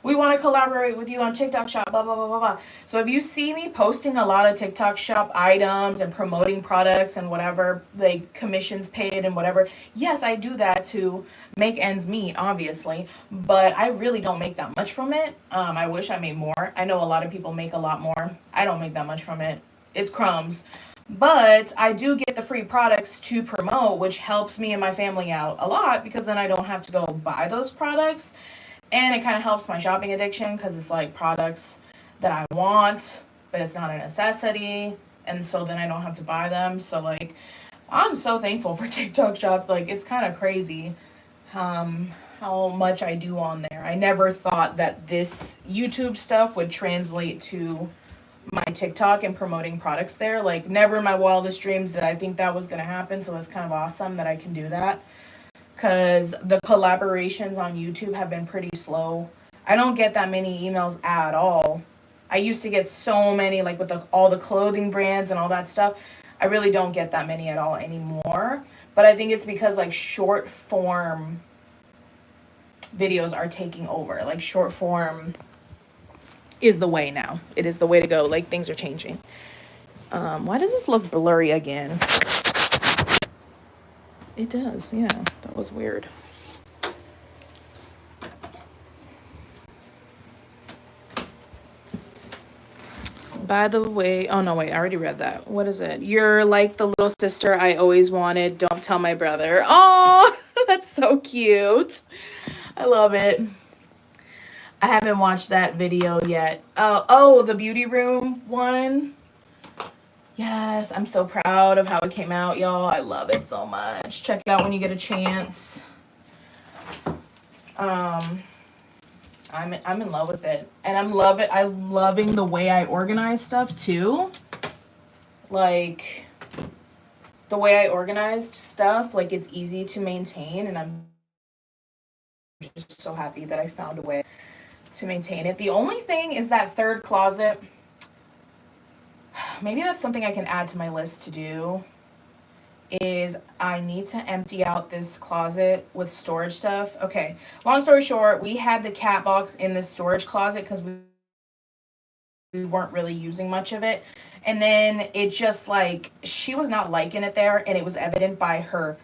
We want to collaborate with you on TikTok Shop, blah, blah, blah, blah, blah. So if you see me posting a lot of TikTok Shop items and promoting products and whatever, like commissions paid and whatever, yes, I do that to make ends meet, obviously. But I really don't make that much from it. I wish I made more. I know a lot of people make a lot more. I don't make that much from it. It's crumbs. But I do get the free products to promote, which helps me and my family out a lot because then I don't have to go buy those products. And it kind of helps my shopping addiction because it's like products that I want, but it's not a necessity. and so then I don't have to buy them. So like, I'm so thankful for TikTok Shop. Like, it's kind of crazy how much I do on there. I never thought that this YouTube stuff would translate to my TikTok and promoting products there. Like, never in my wildest dreams did I think that was going to happen. So that's kind of awesome that I can do that, because the collaborations on YouTube have been pretty slow. I don't get that many emails at all. I used to get so many, like with all the clothing brands and all that stuff. I really don't get that many at all anymore. But I think it's because like short form videos are taking over. Like, short form is the way now. It is the way to go. Like, things are changing. Why does this look blurry again? It does, yeah. That was weird. By the way, oh no, wait, I already read that. What is it? You're like the little sister I always wanted. Don't tell my brother. Oh, that's so cute. I love it. I haven't watched that video yet. Oh, the beauty room one. Yes, I'm so proud of how it came out, y'all. I love it so much. Check it out when you get a chance. I'm in love with it, and I'm loving the way I organize stuff too. Like, the way I organized stuff, like, it's easy to maintain, and I'm just so happy that I found a way to maintain it. The only thing is that third closet. Maybe that's something I can add to my list to do, is I need to empty out this closet with storage stuff. Okay, long story short, we had the cat box in this storage closet because we weren't really using much of it. And then it just, like, she was not liking it there, and it was evident by her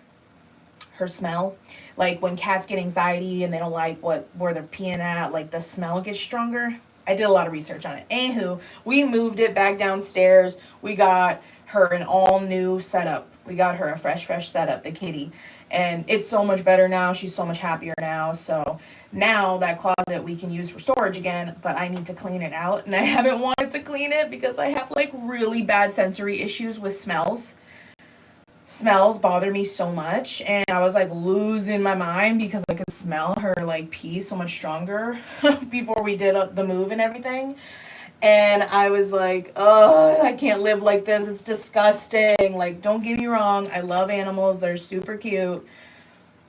smell. Like, when cats get anxiety and they don't like where they're peeing at, like, the smell gets stronger. I did a lot of research on it. Anywho, we moved it back downstairs. We got her an all new setup. We got her a fresh setup, the kitty. And it's so much better now. She's so much happier now. So now that closet we can use for storage again, but I need to clean it out. And I haven't wanted to clean it because I have like really bad sensory issues with smells. Smells bother me so much, and I was like losing my mind because I could smell her like pee so much stronger before we did the move and everything. And I was like, oh, I can't live like this. It's disgusting. Like, don't get me wrong, I love animals, they're super cute,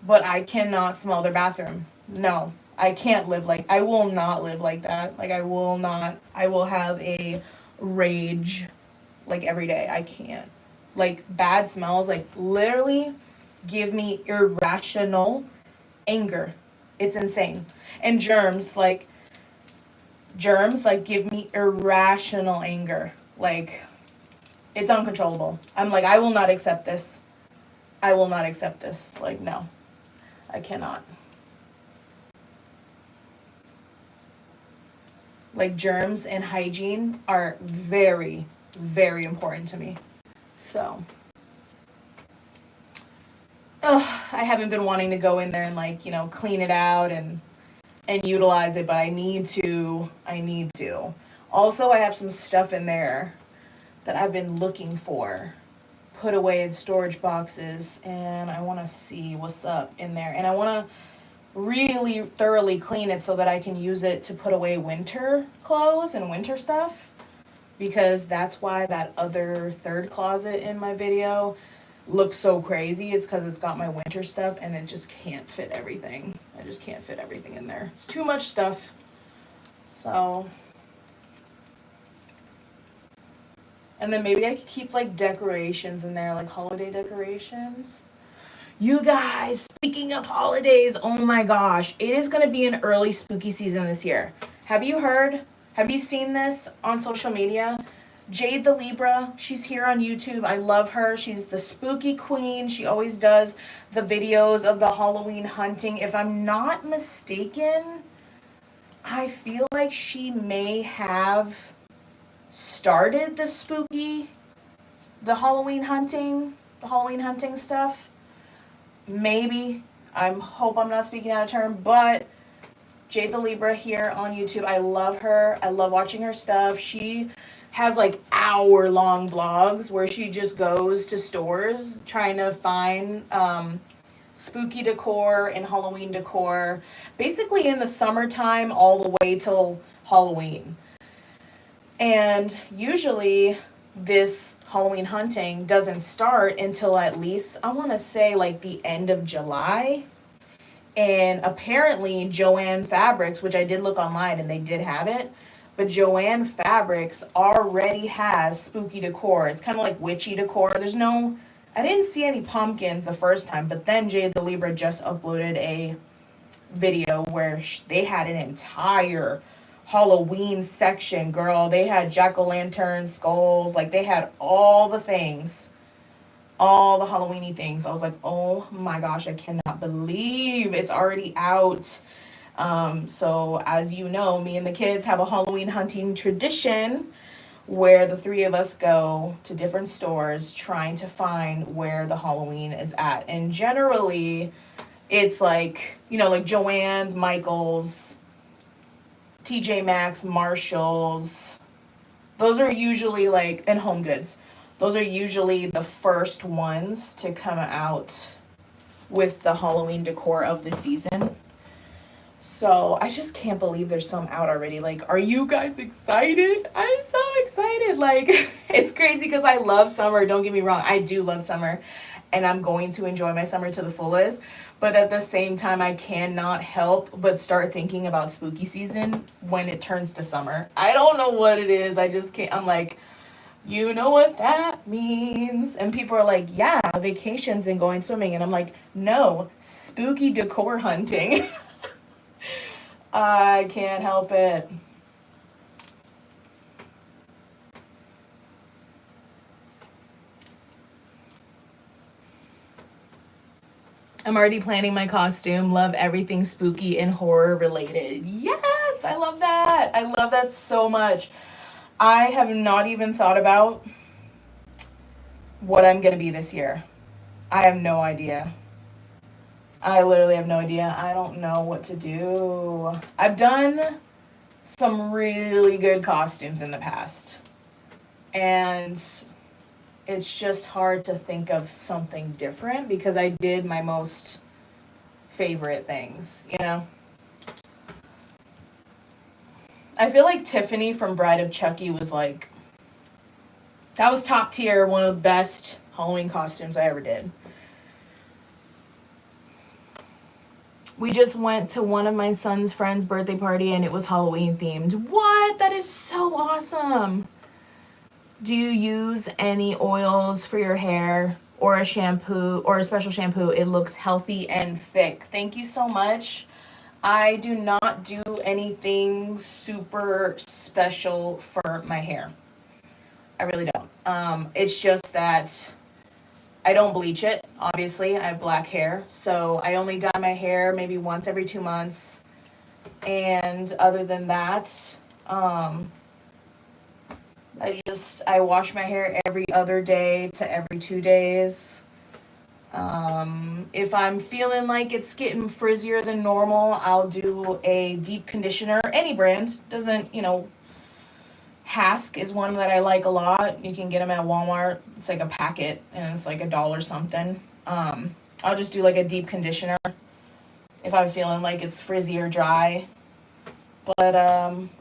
but I cannot smell their bathroom. No, I can't live like, I will not live like that. Like, I will not. I will have a rage like every day. I can't. Like, bad smells, like, literally give me irrational anger. It's insane. And germs, like, give me irrational anger. Like, it's uncontrollable. I'm like, I will not accept this. I will not accept this. Like, no, I cannot. Like, germs and hygiene are very, very important to me. So, I haven't been wanting to go in there and, like, clean it out and utilize it, but I need to. Also, I have some stuff in there that I've been looking for, put away in storage boxes, and I want to see what's up in there. And I want to really thoroughly clean it so that I can use it to put away winter clothes and winter stuff. Because that's why that other third closet in my video looks so crazy. It's because it's got my winter stuff and it just can't fit everything. I just can't fit everything in there. It's too much stuff. So, and then maybe I could keep like decorations in there, like holiday decorations. You guys, speaking of holidays, oh my gosh, it is going to be an early spooky season this year. Have you heard? Have you seen this on social media? Jade the Libra, she's here on YouTube. I love her. She's the spooky queen. She always does the videos of the Halloween hunting. If I'm not mistaken, I feel like she may have started the Halloween hunting stuff. Maybe. I hope I'm not speaking out of turn, but Jade the Libra here on YouTube. I love her. I love watching her stuff. She has like hour-long vlogs where she just goes to stores trying to find spooky decor and Halloween decor, basically in the summertime all the way till Halloween. And usually this Halloween hunting doesn't start until at least, I want to say, like the end of July. And apparently Joanne Fabrics, which I did look online and they did have it, but Joanne Fabrics already has spooky decor. It's kind of like witchy decor. I didn't see any pumpkins the first time, but then Jade the Libra just uploaded a video where they had an entire Halloween section, girl. They had jack-o'-lantern skulls, like they had all the things, all the Halloweeny things. I was like, oh my gosh, I cannot believe it's already out. So as you know, me and the kids have a Halloween hunting tradition where the three of us go to different stores trying to find where the Halloween is at. And generally, it's like, like Joann's, Michael's, TJ Maxx, Marshall's. Those are usually like, and Home Goods. Those are usually the first ones to come out with the Halloween decor of the season. So I just can't believe there's some out already. Like, are you guys excited? I'm so excited. Like, it's crazy because I love summer. Don't get me wrong. I do love summer. And I'm going to enjoy my summer to the fullest. But at the same time, I cannot help but start thinking about spooky season when it turns to summer. I don't know what it is. I just can't. I'm like, you know what that means? And people are like, yeah, vacations and going swimming. And I'm like, no, spooky decor hunting. I can't help it. I'm already planning my costume. Love everything spooky and horror related. Yes, I love that. I love that so much. I have not even thought about what I'm going to be this year. I have no idea. I literally have no idea. I don't know what to do. I've done some really good costumes in the past. And it's just hard to think of something different because I did my most favorite things, I feel like Tiffany from Bride of Chucky was like, that was top tier, one of the best Halloween costumes I ever did. We just went to one of my son's friend's birthday party and it was Halloween themed. What? That is so awesome. Do you use any oils for your hair or a shampoo or a special shampoo? It looks healthy and thick. Thank you so much. I do not do anything super special for my hair. I really don't. It's just that I don't bleach it. Obviously, I have black hair. So I only dye my hair maybe once every 2 months. And other than that, I wash my hair every other day to every 2 days. If I'm feeling like it's getting frizzier than normal, I'll do a deep conditioner. Any brand doesn't, Hask is one that I like a lot. You can get them at Walmart. It's like a packet and it's like $1 something. I'll just do like a deep conditioner if I'm feeling like it's frizzy or dry. But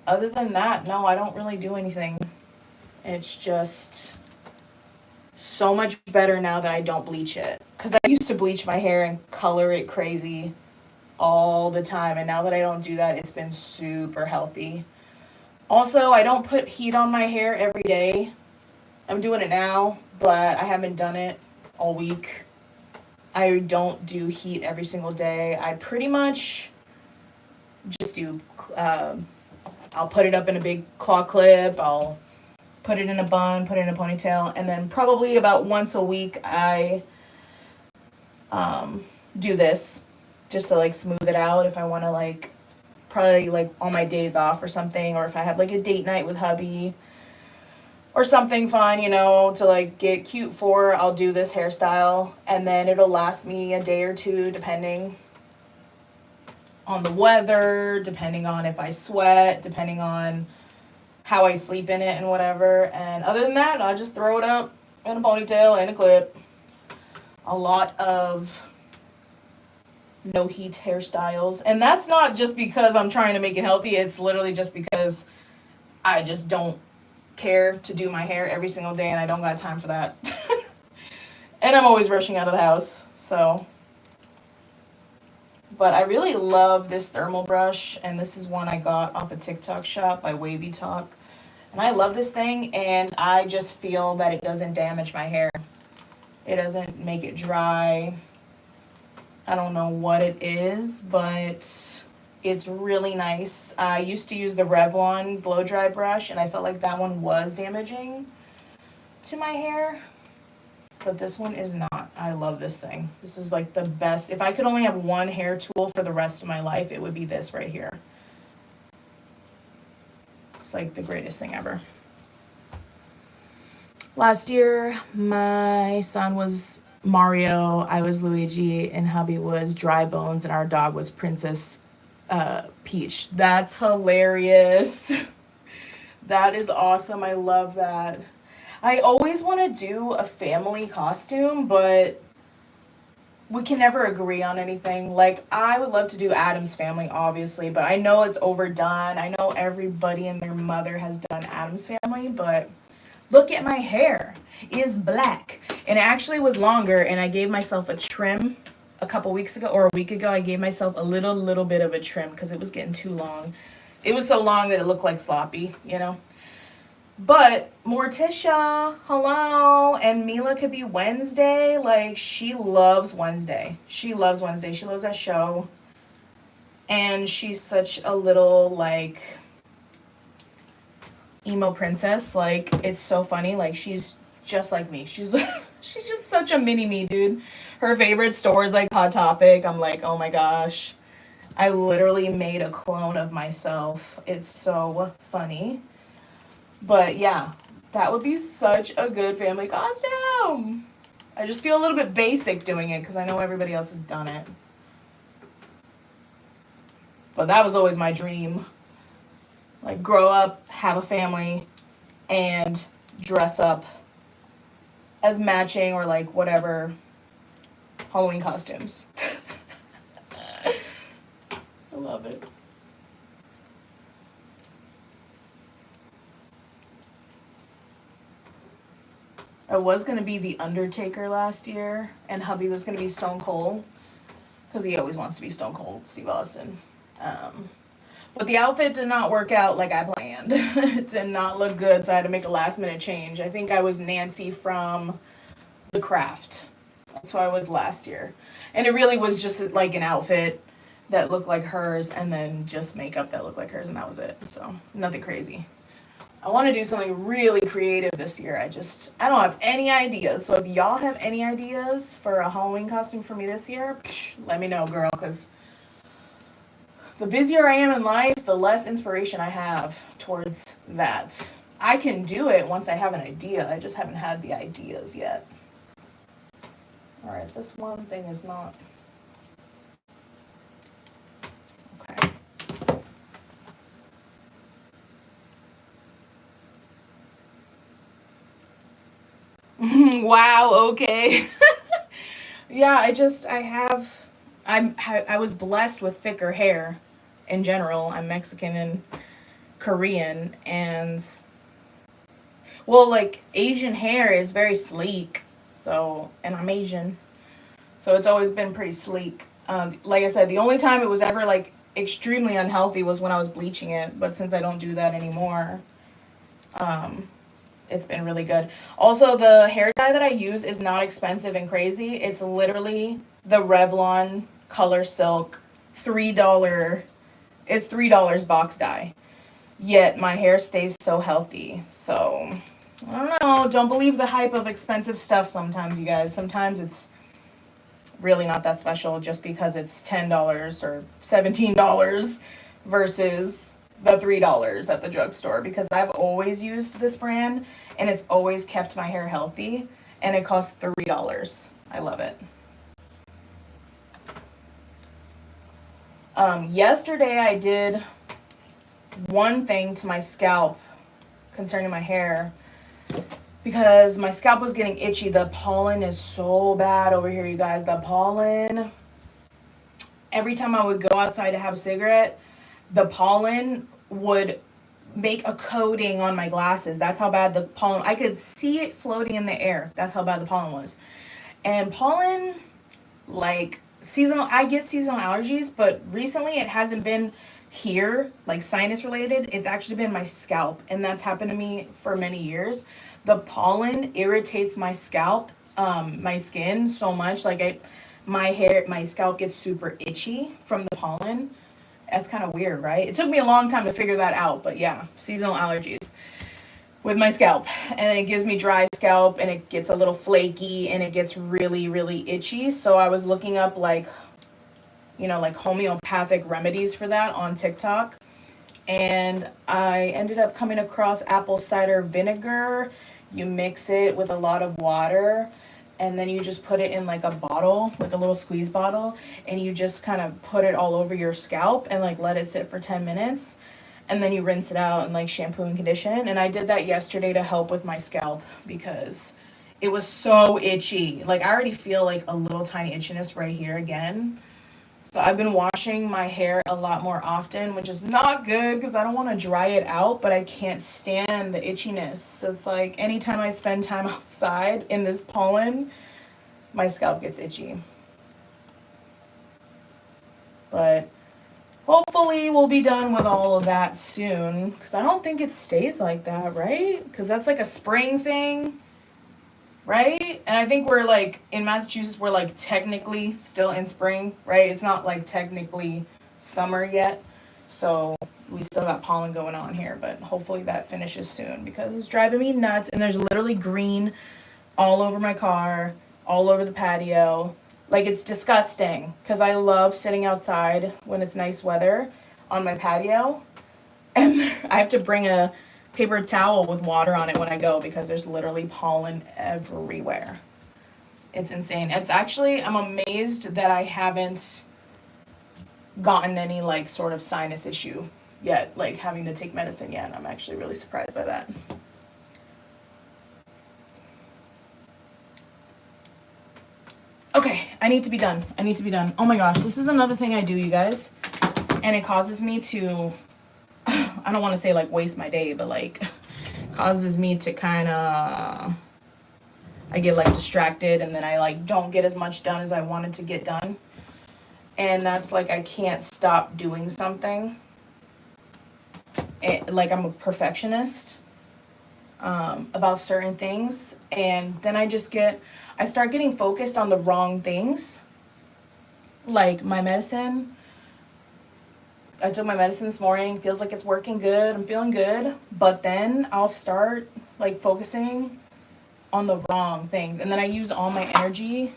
other than that, no, I don't really do anything. It's just so much better now that I don't bleach it. Because I used to bleach my hair and color it crazy all the time. And now that I don't do that, it's been super healthy. Also, I don't put heat on my hair every day. I'm doing it now, but I haven't done it all week. I don't do heat every single day. I pretty much just do, I'll put it up in a big claw clip. I'll put it in a bun, put it in a ponytail, and then probably about once a week I do this just to like smooth it out if I want to like probably like on my days off or something, or if I have like a date night with hubby or something fun, to like get cute for, I'll do this hairstyle and then it'll last me a day or two depending on the weather, depending on if I sweat, depending on how I sleep in it and whatever. And other than that, I just throw it up in a ponytail and a clip. A lot of no heat hairstyles. And that's not just because I'm trying to make it healthy. It's literally just because I just don't care to do my hair every single day and I don't got time for that. And I'm always rushing out of the house. So, but I really love this thermal brush, and this is one I got off a TikTok shop by Wavy Talk. And I love this thing, and I just feel that it doesn't damage my hair. It doesn't make it dry. I don't know what it is, but it's really nice. I used to use the Revlon blow dry brush, and I felt like that one was damaging to my hair. But this one is not. I love this thing. This is like the best. If I could only have one hair tool for the rest of my life, it would be this right here. It's like the greatest thing ever. Last year, my son was Mario, I was Luigi, and hubby was Dry Bones, and our dog was Princess Peach. That's hilarious. That is awesome. I love that. I always want to do a family costume, but we can never agree on anything. Like, I would love to do Adam's Family, obviously, but I know it's overdone. I know everybody and their mother has done Adam's Family, but look at my hair. It's black. And it actually was longer, and I gave myself a trim a couple weeks ago, or a week ago. I gave myself a little bit of a trim because it was getting too long. It was so long that it looked like sloppy, you know? But Morticia, hello, and Mila could be Wednesday. Like, she loves Wednesday. She loves Wednesday. She loves that show. And she's such a little, like, emo princess. Like, it's so funny. Like, she's just like me. She's she's just such a mini me, dude. Her favorite store is like Hot Topic. I'm like, oh my gosh. I literally made a clone of myself. It's so funny. But yeah, that would be such a good family costume. I just feel a little bit basic doing it because I know everybody else has done it. But that was always my dream. Like, grow up, have a family, and dress up as matching or like whatever Halloween costumes. I love it. I was going to be the Undertaker last year, and hubby was going to be Stone Cold, because he always wants to be Stone Cold, Steve Austin. But the outfit did not work out like I planned. It did not look good, so I had to make a last minute change. I think I was Nancy from The Craft. That's who I was last year. And it really was just like an outfit that looked like hers, and then just makeup that looked like hers, and that was it. So nothing crazy. I want to do something really creative this year. I don't have any ideas. So if y'all have any ideas for a Halloween costume for me this year, let me know, girl, because the busier I am in life, the less inspiration I have towards that. I can do it once I have an idea. I just haven't had the ideas yet. All right, this one thing is not... Okay. Wow, okay. Yeah, I was blessed with thicker hair in general. I'm Mexican and Korean, and well, like, Asian hair is very sleek. So, and I'm Asian. So it's always been pretty sleek. Like I said, the only time it was ever like extremely unhealthy was when I was bleaching it, but since I don't do that anymore, it's been really good. Also, the hair dye that I use is not expensive and crazy. It's literally the Revlon Color Silk $3. It's $3 box dye. Yet my hair stays so healthy. So, I don't know. Don't believe the hype of expensive stuff sometimes, you guys. Sometimes it's really not that special just because it's $10 or $17 versus the $3 at the drugstore, because I've always used this brand and it's always kept my hair healthy, and it costs $3. I love it. Yesterday I did one thing to my scalp concerning my hair because my scalp was getting itchy. The pollen is so bad over here, you guys. The pollen. Every time I would go outside to have a cigarette, the pollen would make a coating on my glasses. That's how bad the pollen. I could see it floating in the air. That's how bad the pollen was. And pollen, like seasonal, I get seasonal allergies, but recently it hasn't been here, like sinus related. It's actually been my scalp, and that's happened to me for many years. The pollen irritates my scalp, my skin so much. Like my scalp gets super itchy from the pollen. That's kind of weird, right? It took me a long time to figure that out, but yeah, seasonal allergies with my scalp. And it gives me dry scalp, and it gets a little flaky, and it gets really, really itchy. So I was looking up like homeopathic remedies for that on TikTok. And I ended up coming across apple cider vinegar. You mix it with a lot of water, and then you just put it in like a bottle, like a little squeeze bottle, and you just kind of put it all over your scalp and like let it sit for 10 minutes. And then you rinse it out and like shampoo and condition. And I did that yesterday to help with my scalp because it was so itchy. Like I already feel like a little tiny itchiness right here again. So I've been washing my hair a lot more often, which is not good because I don't want to dry it out, but I can't stand the itchiness. So it's like anytime I spend time outside in this pollen, my scalp gets itchy. But hopefully we'll be done with all of that soon because I don't think it stays like that, right? Because that's like a spring thing. Right? And I think we're like in Massachusetts, we're like technically still in spring, right? It's not like technically summer yet. So we still got pollen going on here, but hopefully that finishes soon because it's driving me nuts. And there's literally green all over my car, all over the patio. Like it's disgusting because I love sitting outside when it's nice weather on my patio. And I have to bring a paper towel with water on it when I go because there's literally pollen everywhere. It's insane. It's actually, I'm amazed that I haven't gotten any like sort of sinus issue yet, like having to take medicine yet. I'm actually really surprised by that. Okay, I need to be done. Oh my gosh, this is another thing I do, you guys. And it causes me to, I don't want to say like waste my day, but like causes me to kind of, I get like distracted and then I like don't get as much done as I wanted to get done. And that's like I can't stop doing something. Like I'm a perfectionist about certain things, and then I start getting focused on the wrong things. Like my medicine. I took my medicine this morning, feels like it's working good, I'm feeling good, but then I'll start like focusing on the wrong things, and then I use all my energy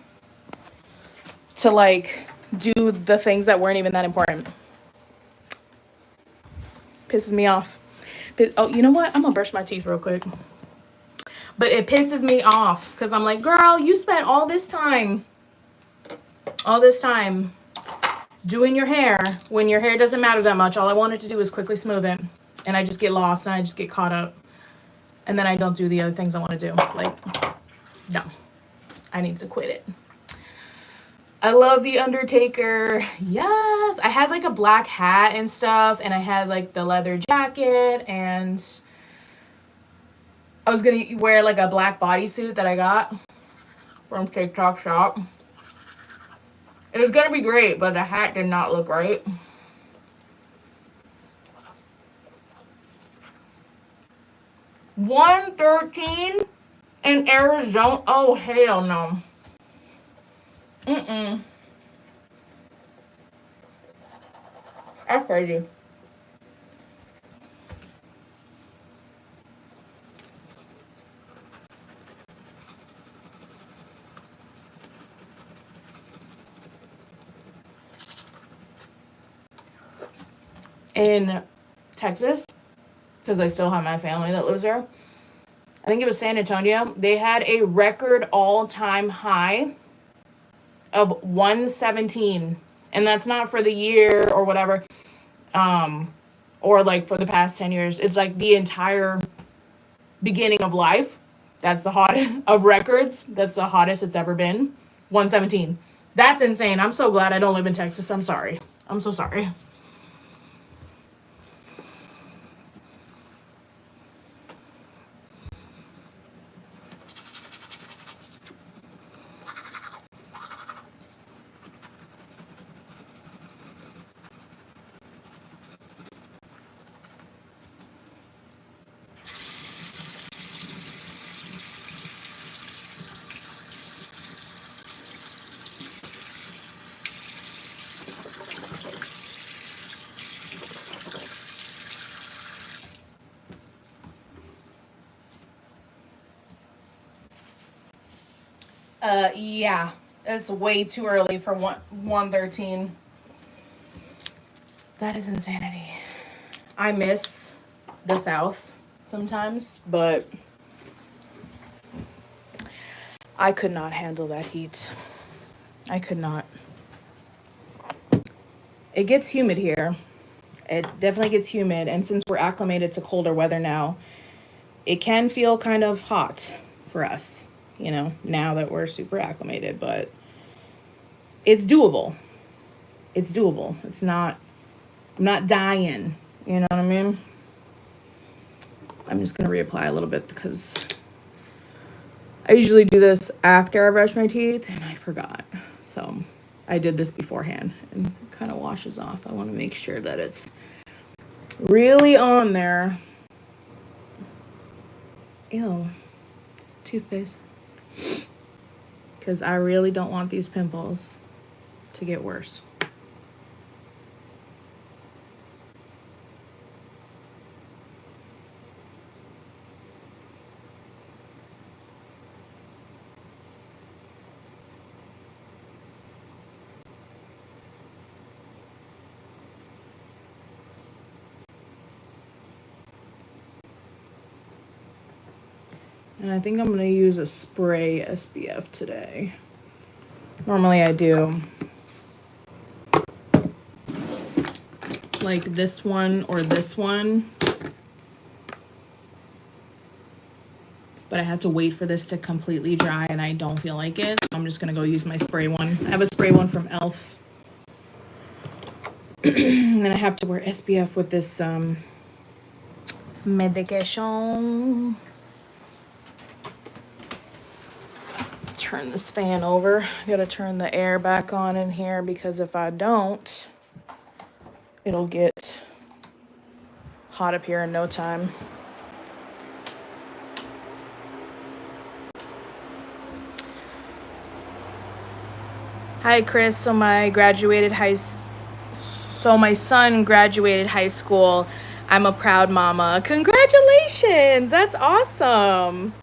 to like do the things that weren't even that important. Pisses me off. Oh, you know what? I'm gonna brush my teeth real quick. But it pisses me off because I'm like, girl, you spent all this time doing your hair when your hair doesn't matter that much. All I wanted to do is quickly smooth it, and I just get lost and I just get caught up, and then I don't do the other things I want to do. Like, no, I need to quit it. I love The Undertaker. Yes, I had like a black hat and stuff, and I had like the leather jacket, and I was gonna wear like a black bodysuit that I got from TikTok shop. It was gonna be great, but the hat did not look right. $113 in Arizona. Oh hell no. That's crazy. In Texas, because I still have my family that lives there, I think it was San Antonio, they had a record all-time high of 117, and that's not for the year or whatever, or like for the past 10 years. It's like the entire beginning of life. That's the hottest of records. That's the hottest it's ever been. 117. That's insane. I'm so glad I don't live in Texas. I'm sorry. I'm so sorry. Yeah. It's way too early for 113. That is insanity. I miss the South sometimes, but I could not handle that heat. I could not. It gets humid here. It definitely gets humid, and since we're acclimated to colder weather now, it can feel kind of hot for us, you know, now that we're super acclimated, but it's doable. It's doable. It's not, I'm not dying, you know what I mean? I'm just gonna reapply a little bit because I usually do this after I brush my teeth and I forgot. So I did this beforehand and it kind of washes off. I want to make sure that it's really on there. Ew. Toothpaste. Because I really don't want these pimples to get worse. And I think I'm going to use a spray SPF today. Normally I do like this one or this one. But I had to wait for this to completely dry and I don't feel like it. So I'm just going to go use my spray one. I have a spray one from e.l.f. And I have to wear SPF with this medication. Turn this fan over. I gotta turn the air back on in here because if I don't, it'll get hot up here in no time. Hi, Chris. So my son graduated high school. I'm a proud mama. Congratulations. That's awesome.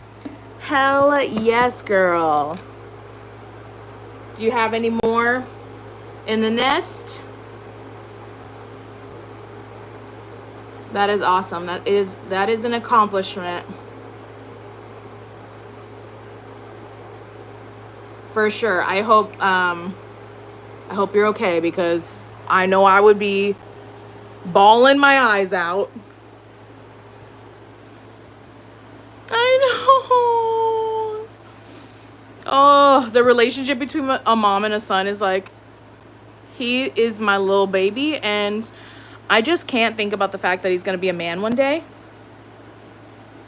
Hell yes, girl. Do you have any more in the nest? That is awesome. That is an accomplishment. For sure. I hope you're okay because I know I would be bawling my eyes out. I know. Oh, the relationship between a mom and a son is like, he is my little baby, and I just can't think about the fact that he's gonna be a man one day.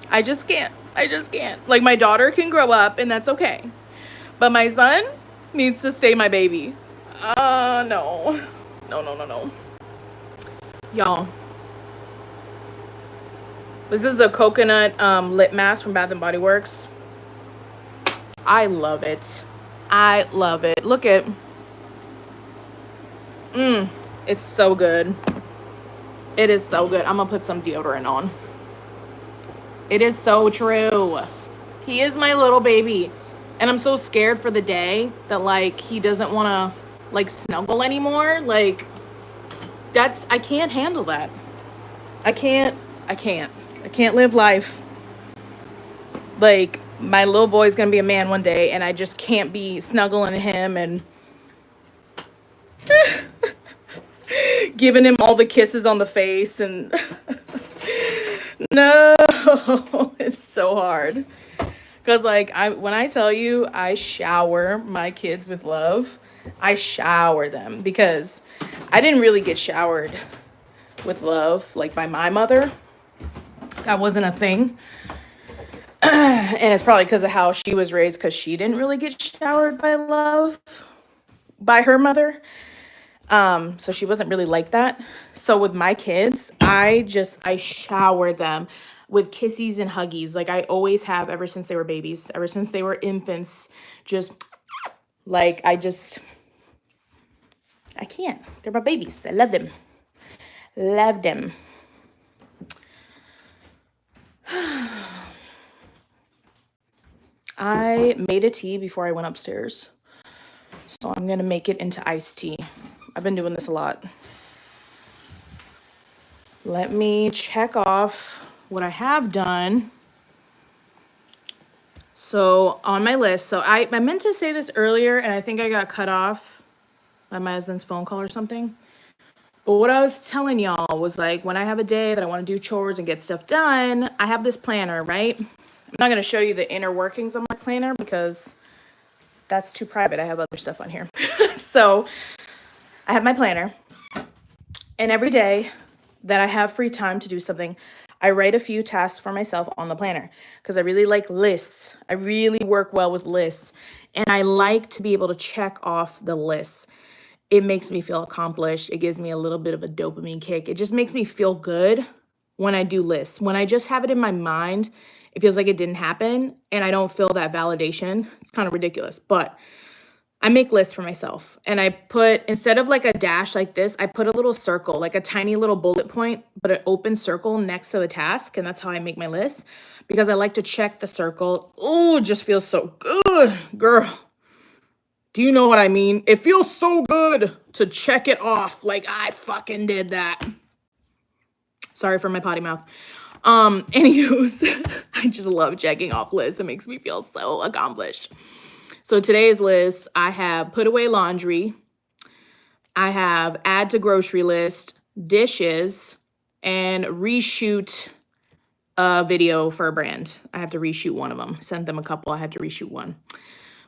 I just can't. Like, my daughter can grow up, and that's okay. But my son needs to stay my baby. No. No. Y'all. This is a coconut lip mask from Bath & Body Works. I love it. Look at. It's so good. It is so good. I'm gonna put some deodorant on. It is so true. He is my little baby. And I'm so scared for the day that, like, he doesn't want to, like, snuggle anymore. Like, I can't handle that. I can't live life. Like, my little boy's going to be a man one day, and I just can't be snuggling him and giving him all the kisses on the face and no, It's so hard. Cause like when I tell you I shower my kids with love, I shower them because I didn't really get showered with love like by my mother. That wasn't a thing. And it's probably because of how she was raised, because she didn't really get showered by love by her mother. So she wasn't really like that. So with my kids, I shower them with kissies and huggies. Like I always have ever since they were babies, ever since they were infants. Just like I can't. They're my babies. I love them. Love them. I made a tea before I went upstairs. So I'm going to make it into iced tea. I've been doing this a lot. Let me check off what I have done. So on my list, so I meant to say this earlier and I think I got cut off by my husband's phone call or something. But what I was telling y'all was like, when I have a day that I want to do chores and get stuff done, I have this planner, right? I'm not going to show you the inner workings of my planner because that's too private. I have other stuff on here. So I have my planner, and every day that I have free time to do something, I write a few tasks for myself on the planner because I really like lists. I really work well with lists, and I like to be able to check off the lists. It makes me feel accomplished. It gives me a little bit of a dopamine kick. It just makes me feel good when I do lists. When I just have it in my mind, it feels like it didn't happen and I don't feel that validation. It's kind of ridiculous, but I make lists for myself, and I put, instead of like a dash like this, I put a little circle, like a tiny little bullet point, but an open circle next to the task. And that's how I make my list because I like to check the circle. Oh, it just feels so good, girl. Do you know what I mean? It feels so good to check it off. Like I fucking did that. Sorry for my potty mouth. Anywho, I just love checking off lists. It makes me feel so accomplished. So today's list, I have put away laundry. I have add to grocery list, dishes, and reshoot a video for a brand. I have to reshoot one of them. Sent them a couple. I had to reshoot one,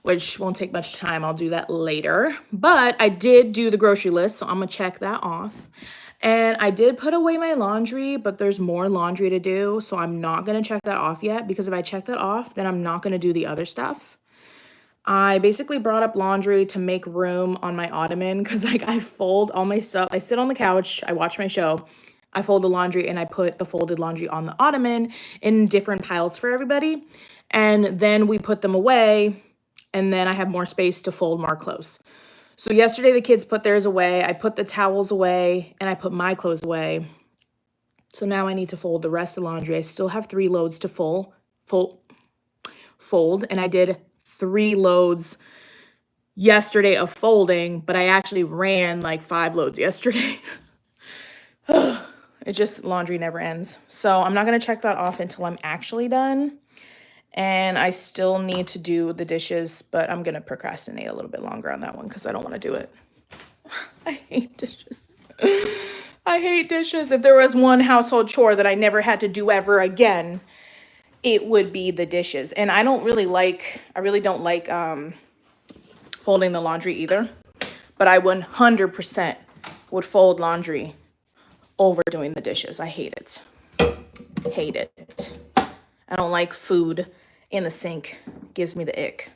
which won't take much time. I'll do that later. But I did do the grocery list, so I'm going to check that off. And I did put away my laundry, but there's more laundry to do, so I'm not going to check that off yet, because if I check that off, then I'm not going to do the other stuff. I basically brought up laundry to make room on my ottoman because like I fold all my stuff. I sit on the couch, I watch my show, I fold the laundry, and I put the folded laundry on the ottoman in different piles for everybody. And then we put them away, and then I have more space to fold more clothes. So yesterday the kids put theirs away, I put the towels away, and I put my clothes away. So now I need to fold the rest of the laundry. I still have 3 loads to fold, and I did 3 loads yesterday of folding, but I actually ran like 5 loads yesterday. It just, laundry never ends. So I'm not going to check that off until I'm actually done. And I still need to do the dishes, but I'm going to procrastinate a little bit longer on that one because I don't want to do it. I hate dishes. I hate dishes. If there was one household chore that I never had to do ever again, it would be the dishes. And I really don't like folding the laundry either, but I 100% would fold laundry over doing the dishes. I hate it. Hate it. I don't like food in the sink. It gives me the ick.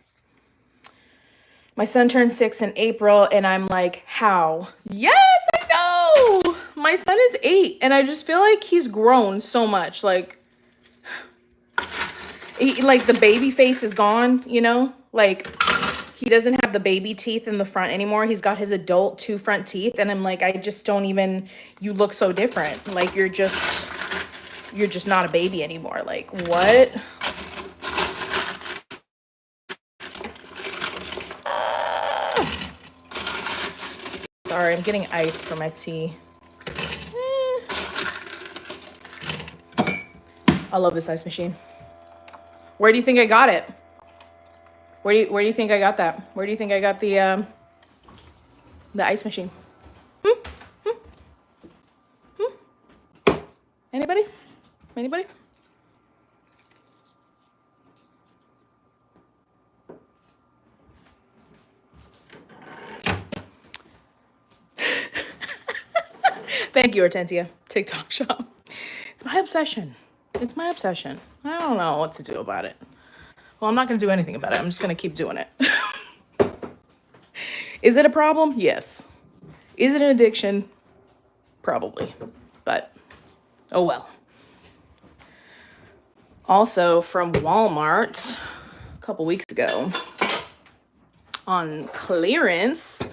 My son turned 6 in April, and I'm like, how? Yes, I know. My son is 8, and I just feel like he's grown so much. Like the baby face is gone, you know? Like, he doesn't have the baby teeth in the front anymore. He's got his adult 2 front teeth, and I'm like, I just don't even, you look so different. Like, you're just not a baby anymore. Like, what? Sorry, I'm getting ice for my tea. I love this ice machine. Where do you think I got it? Where do you think I got that? Where do you think I got the ice machine? Anybody? Anybody? Thank you, Hortensia. TikTok shop. It's my obsession. It's my obsession. I don't know what to do about it. Well, I'm not going to do anything about it. I'm just going to keep doing it. Is it a problem? Yes. Is it an addiction? Probably. But, oh well. Also from Walmart a couple weeks ago, on clearance,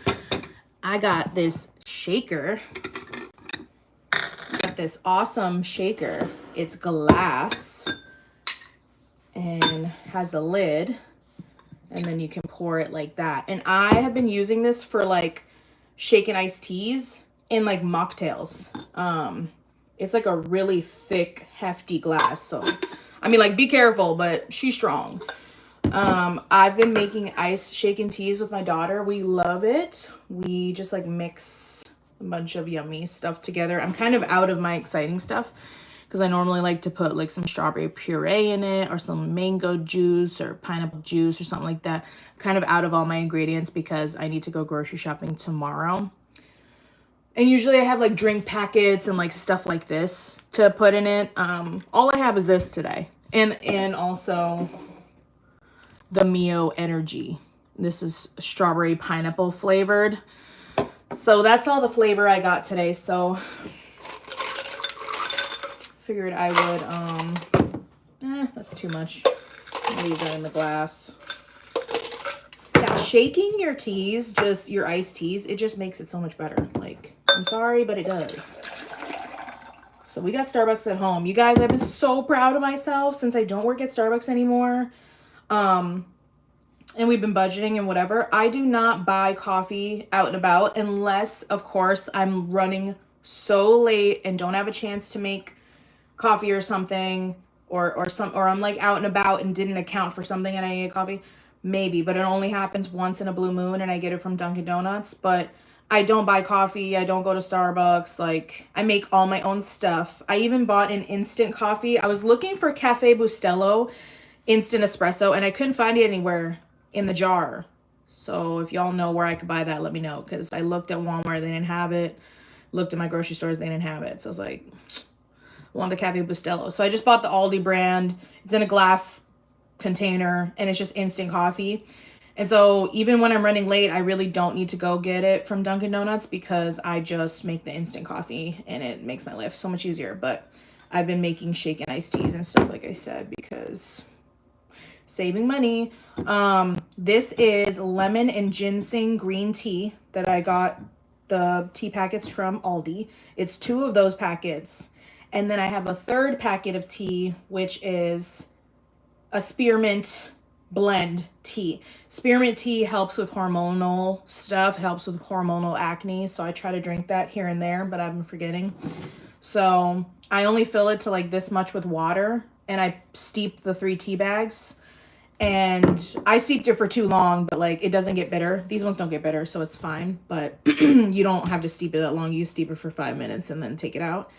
I got this shaker. Got this awesome shaker. It's glass and has a lid, and then you can pour it like that. And I have been using this for like shaken iced teas and like mocktails. It's like a really thick, hefty glass. So, I mean, like, be careful, but she's strong. I've been making ice shaken teas with my daughter. We love it. We just like mix a bunch of yummy stuff together. I'm kind of out of my exciting stuff because I normally like to put like some strawberry puree in it or some mango juice or pineapple juice or something like that. Kind of out of all my ingredients because I need to go grocery shopping tomorrow. And usually I have like drink packets and like stuff like this to put in it. All I have is this today. And also the Mio Energy. This is strawberry pineapple flavored. So that's all the flavor I got today. So figured I would, that's too much. Leave that in the glass. Yeah, shaking your teas, just your iced teas, it just makes it so much better. Like, I'm sorry, but it does. So we got Starbucks at home. You guys, I've been so proud of myself since I don't work at Starbucks anymore. And we've been budgeting and whatever. I do not buy coffee out and about unless, of course, I'm running so late and don't have a chance to make coffee or something, or I'm like out and about and didn't account for something and I need coffee. Maybe, but it only happens once in a blue moon and I get it from Dunkin' Donuts. But I don't buy coffee. I don't go to Starbucks. Like, I make all my own stuff. I even bought an instant coffee. I was looking for Cafe Bustelo instant espresso and I couldn't find it anywhere in the jar. So if y'all know where I could buy that, let me know. Because I looked at Walmart, they didn't have it. Looked at my grocery stores, they didn't have it. So I was like, I want the Cafe Bustelo. So I just bought the Aldi brand. It's in a glass container and it's just instant coffee. And so even when I'm running late, I really don't need to go get it from Dunkin' Donuts because I just make the instant coffee and it makes my life so much easier. But I've been making shaken iced teas and stuff, like I said, because saving money. This is lemon and ginseng green tea that I got the tea packets from Aldi. It's 2 of those packets. And then I have a third packet of tea, which is a spearmint blend tea. Spearmint tea helps with hormonal stuff, helps with hormonal acne. So I try to drink that here and there, but I've been forgetting. So I only fill it to like this much with water and I steep the 3 tea bags. And I steeped it for too long, but like it doesn't get bitter. These ones don't get bitter, so it's fine. But you don't have to steep it that long. You steep it for 5 minutes and then take it out.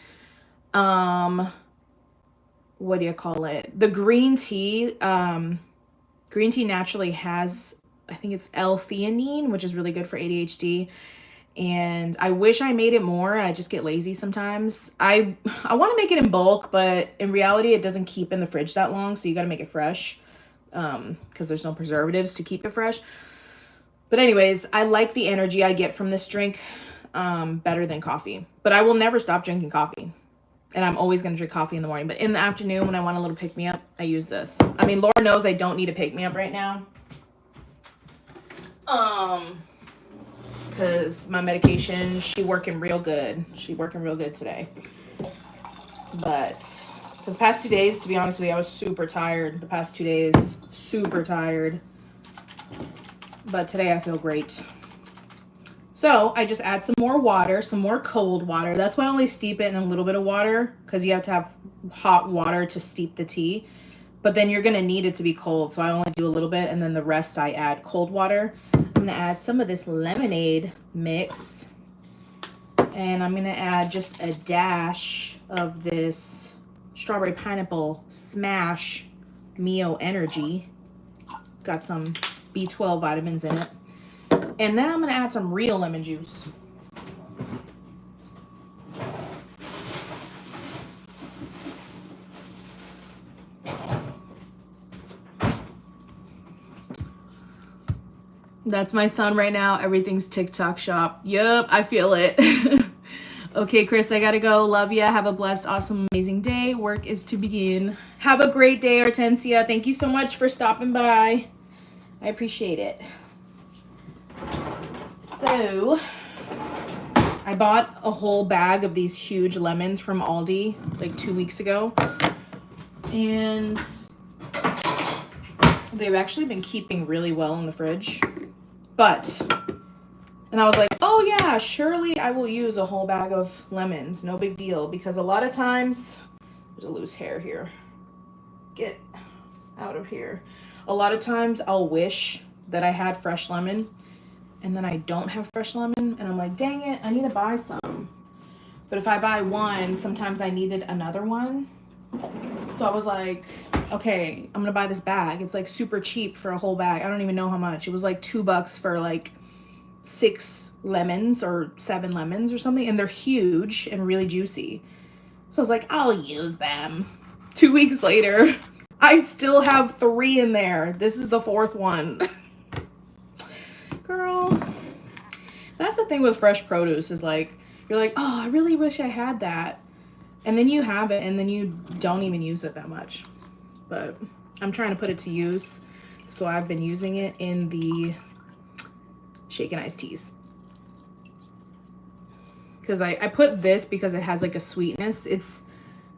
What do you call it? The green tea naturally has, I think it's L-theanine, which is really good for ADHD. And I wish I made it more. I just get lazy sometimes. I want to make it in bulk, but in reality, it doesn't keep in the fridge that long. So you got to make it fresh because there's no preservatives to keep it fresh. But anyways, I like the energy I get from this drink better than coffee. But I will never stop drinking coffee. And I'm always going to drink coffee in the morning. But in the afternoon, when I want a little pick-me-up, I use this. I mean, Laura knows I don't need a pick-me-up right now. Because my medication, she working real good. She working real good today. But, because the past 2 days, to be honest with you, I was super tired. The past 2 days, super tired. But today I feel great. So I just add some more water, some more cold water. That's why I only steep it in a little bit of water, because you have to have hot water to steep the tea. But then you're going to need it to be cold. So I only do a little bit, and then the rest I add cold water. I'm going to add some of this lemonade mix. And I'm going to add just a dash of this strawberry pineapple smash Mio Energy. Got some B12 vitamins in it. And then I'm going to add some real lemon juice. That's my son right now. Everything's TikTok shop. Yup, I feel it. Okay, Chris, I gotta go. Love ya. Have a blessed, awesome, amazing day. Work is to begin. Have a great day, Hortensia. Thank you so much for stopping by. I appreciate it. So, I bought a whole bag of these huge lemons from Aldi like 2 weeks ago. And they've actually been keeping really well in the fridge. And I was like, oh yeah, surely I will use a whole bag of lemons. No big deal. Because a lot of times, there's a loose hair here. Get out of here. A lot of times I'll wish that I had fresh lemon and then I don't have fresh lemon and I'm like, dang it, I need to buy some. But if I buy one, sometimes I needed another one. So I was like, okay, I'm gonna buy this bag. It's like super cheap for a whole bag. I don't even know how much. It was like $2 for like 6 lemons or 7 lemons or something. And they're huge and really juicy. So I was like, I'll use them. 2 weeks later, I still have 3 in there. This is the 4th one. Girl, that's the thing with fresh produce is like, you're like, oh, I really wish I had that. And then you have it and then you don't even use it that much. But I'm trying to put it to use. So I've been using it in the shaken iced teas. Because I put this because it has like a sweetness. It's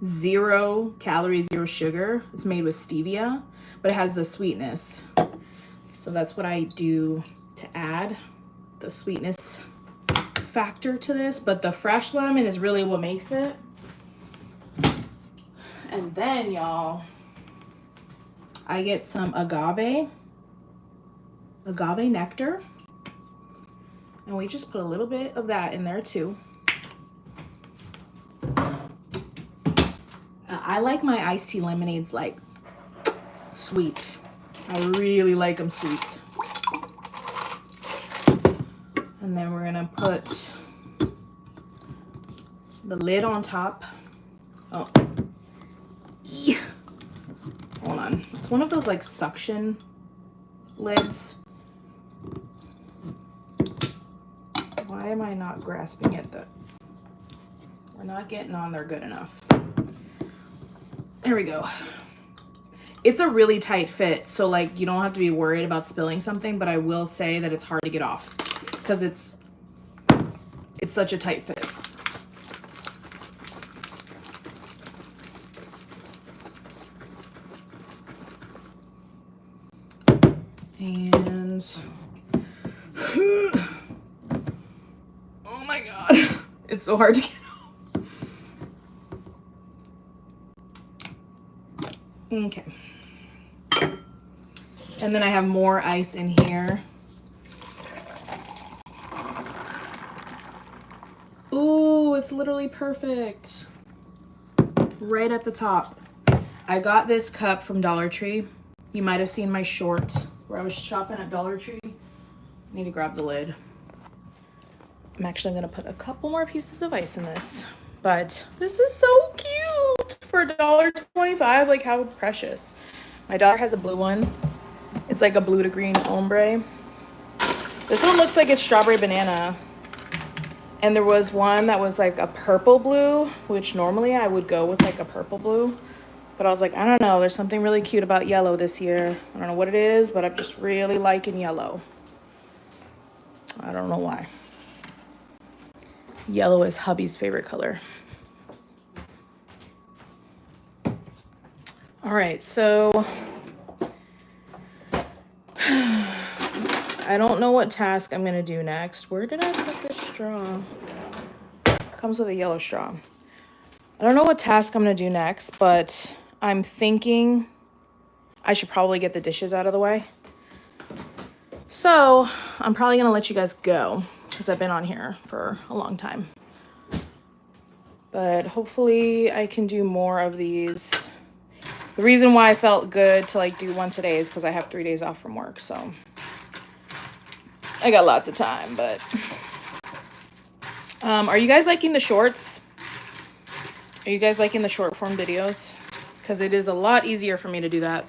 0 calories, 0 sugar. It's made with stevia, but it has the sweetness. So that's what I do to add the sweetness factor to this. But the fresh lemon is really what makes it. And then, y'all, I get some agave nectar. And we just put a little bit of that in there too. I like my iced tea lemonades like sweet. I really like them sweet. And then we're gonna put the lid on top. Oh, hold on. It's one of those like suction lids. Why am I not grasping it? We're not getting on there good enough. There we go. It's a really tight fit, so like you don't have to be worried about spilling something, but I will say that it's hard to get off because it's such a tight fit. And oh my god, it's so hard to get off. Okay. And then I have more ice in here. Ooh, it's literally perfect. Right at the top. I got this cup from Dollar Tree. You might have seen my short where I was shopping at Dollar Tree. I need to grab the lid. I'm actually gonna put a couple more pieces of ice in this. But this is so cute for $1.25. Like, how precious. My daughter has a blue one. It's like a blue to green ombre. This one looks like it's strawberry banana. And there was one that was like a purple blue, which normally I would go with like a purple blue. But I was like, I don't know. There's something really cute about yellow this year. I don't know what it is, but I'm just really liking yellow. I don't know why. Yellow is hubby's favorite color. All right, so I don't know what task I'm gonna do next. Where did I put this straw? Comes with a yellow straw. I don't know what task I'm gonna do next, but I'm thinking I should probably get the dishes out of the way. So I'm probably gonna let you guys go because I've been on here for a long time. But hopefully I can do more of these. The reason why I felt good to like do one today is because I have 3 days off from work, so I got lots of time. But are you guys liking the shorts? Are you guys liking the short form videos? Because it is a lot easier for me to do that.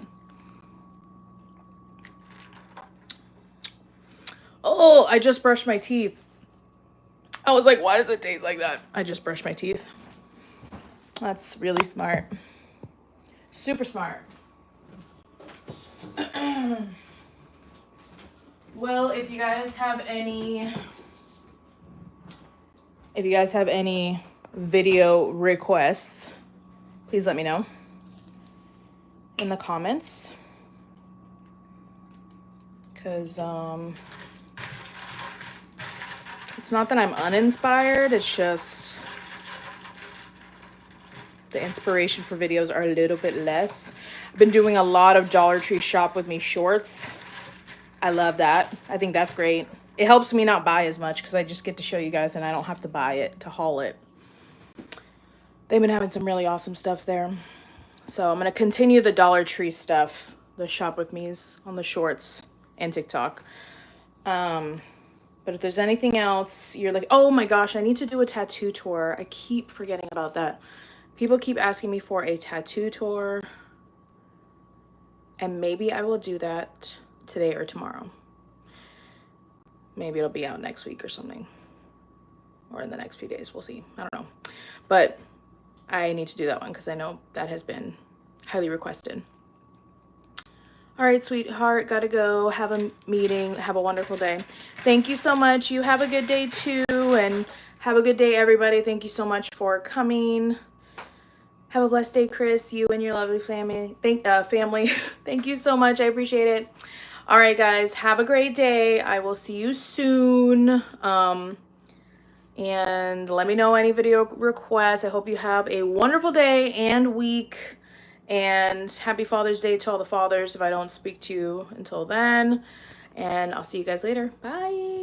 Oh, I just brushed my teeth. I was like, why does it taste like that? I just brushed my teeth. That's really smart. Super smart. Well, if you guys have any video requests, please let me know in the comments. Because it's not that I'm uninspired, it's just the inspiration for videos are a little bit less. I've been doing a lot of Dollar Tree shop with me shorts. I love that. I think that's great. It helps me not buy as much because I just get to show you guys and I don't have to buy it to haul it. They've been having some really awesome stuff there. So I'm going to continue the Dollar Tree stuff, the shop with me's on the shorts and TikTok. But if there's anything else, you're like, oh my gosh, I need to do a tattoo tour. I keep forgetting about that. People keep asking me for a tattoo tour. And maybe I will do that today or tomorrow. Maybe it'll be out next week or something. Or in the next few days, we'll see. I don't know. But I need to do that one because I know that has been highly requested. All right, sweetheart, gotta go. Have a meeting. Have a wonderful day. Thank you so much. You have a good day too, and have a good day, everybody. Thank you so much for coming. Have a blessed day, Chris. You and your lovely family. Family. Thank you so much. I appreciate it. All right, guys. Have a great day. I will see you soon. And let me know any video requests. I hope you have a wonderful day and week. And happy Father's Day to all the fathers if I don't speak to you until then. And I'll see you guys later. Bye.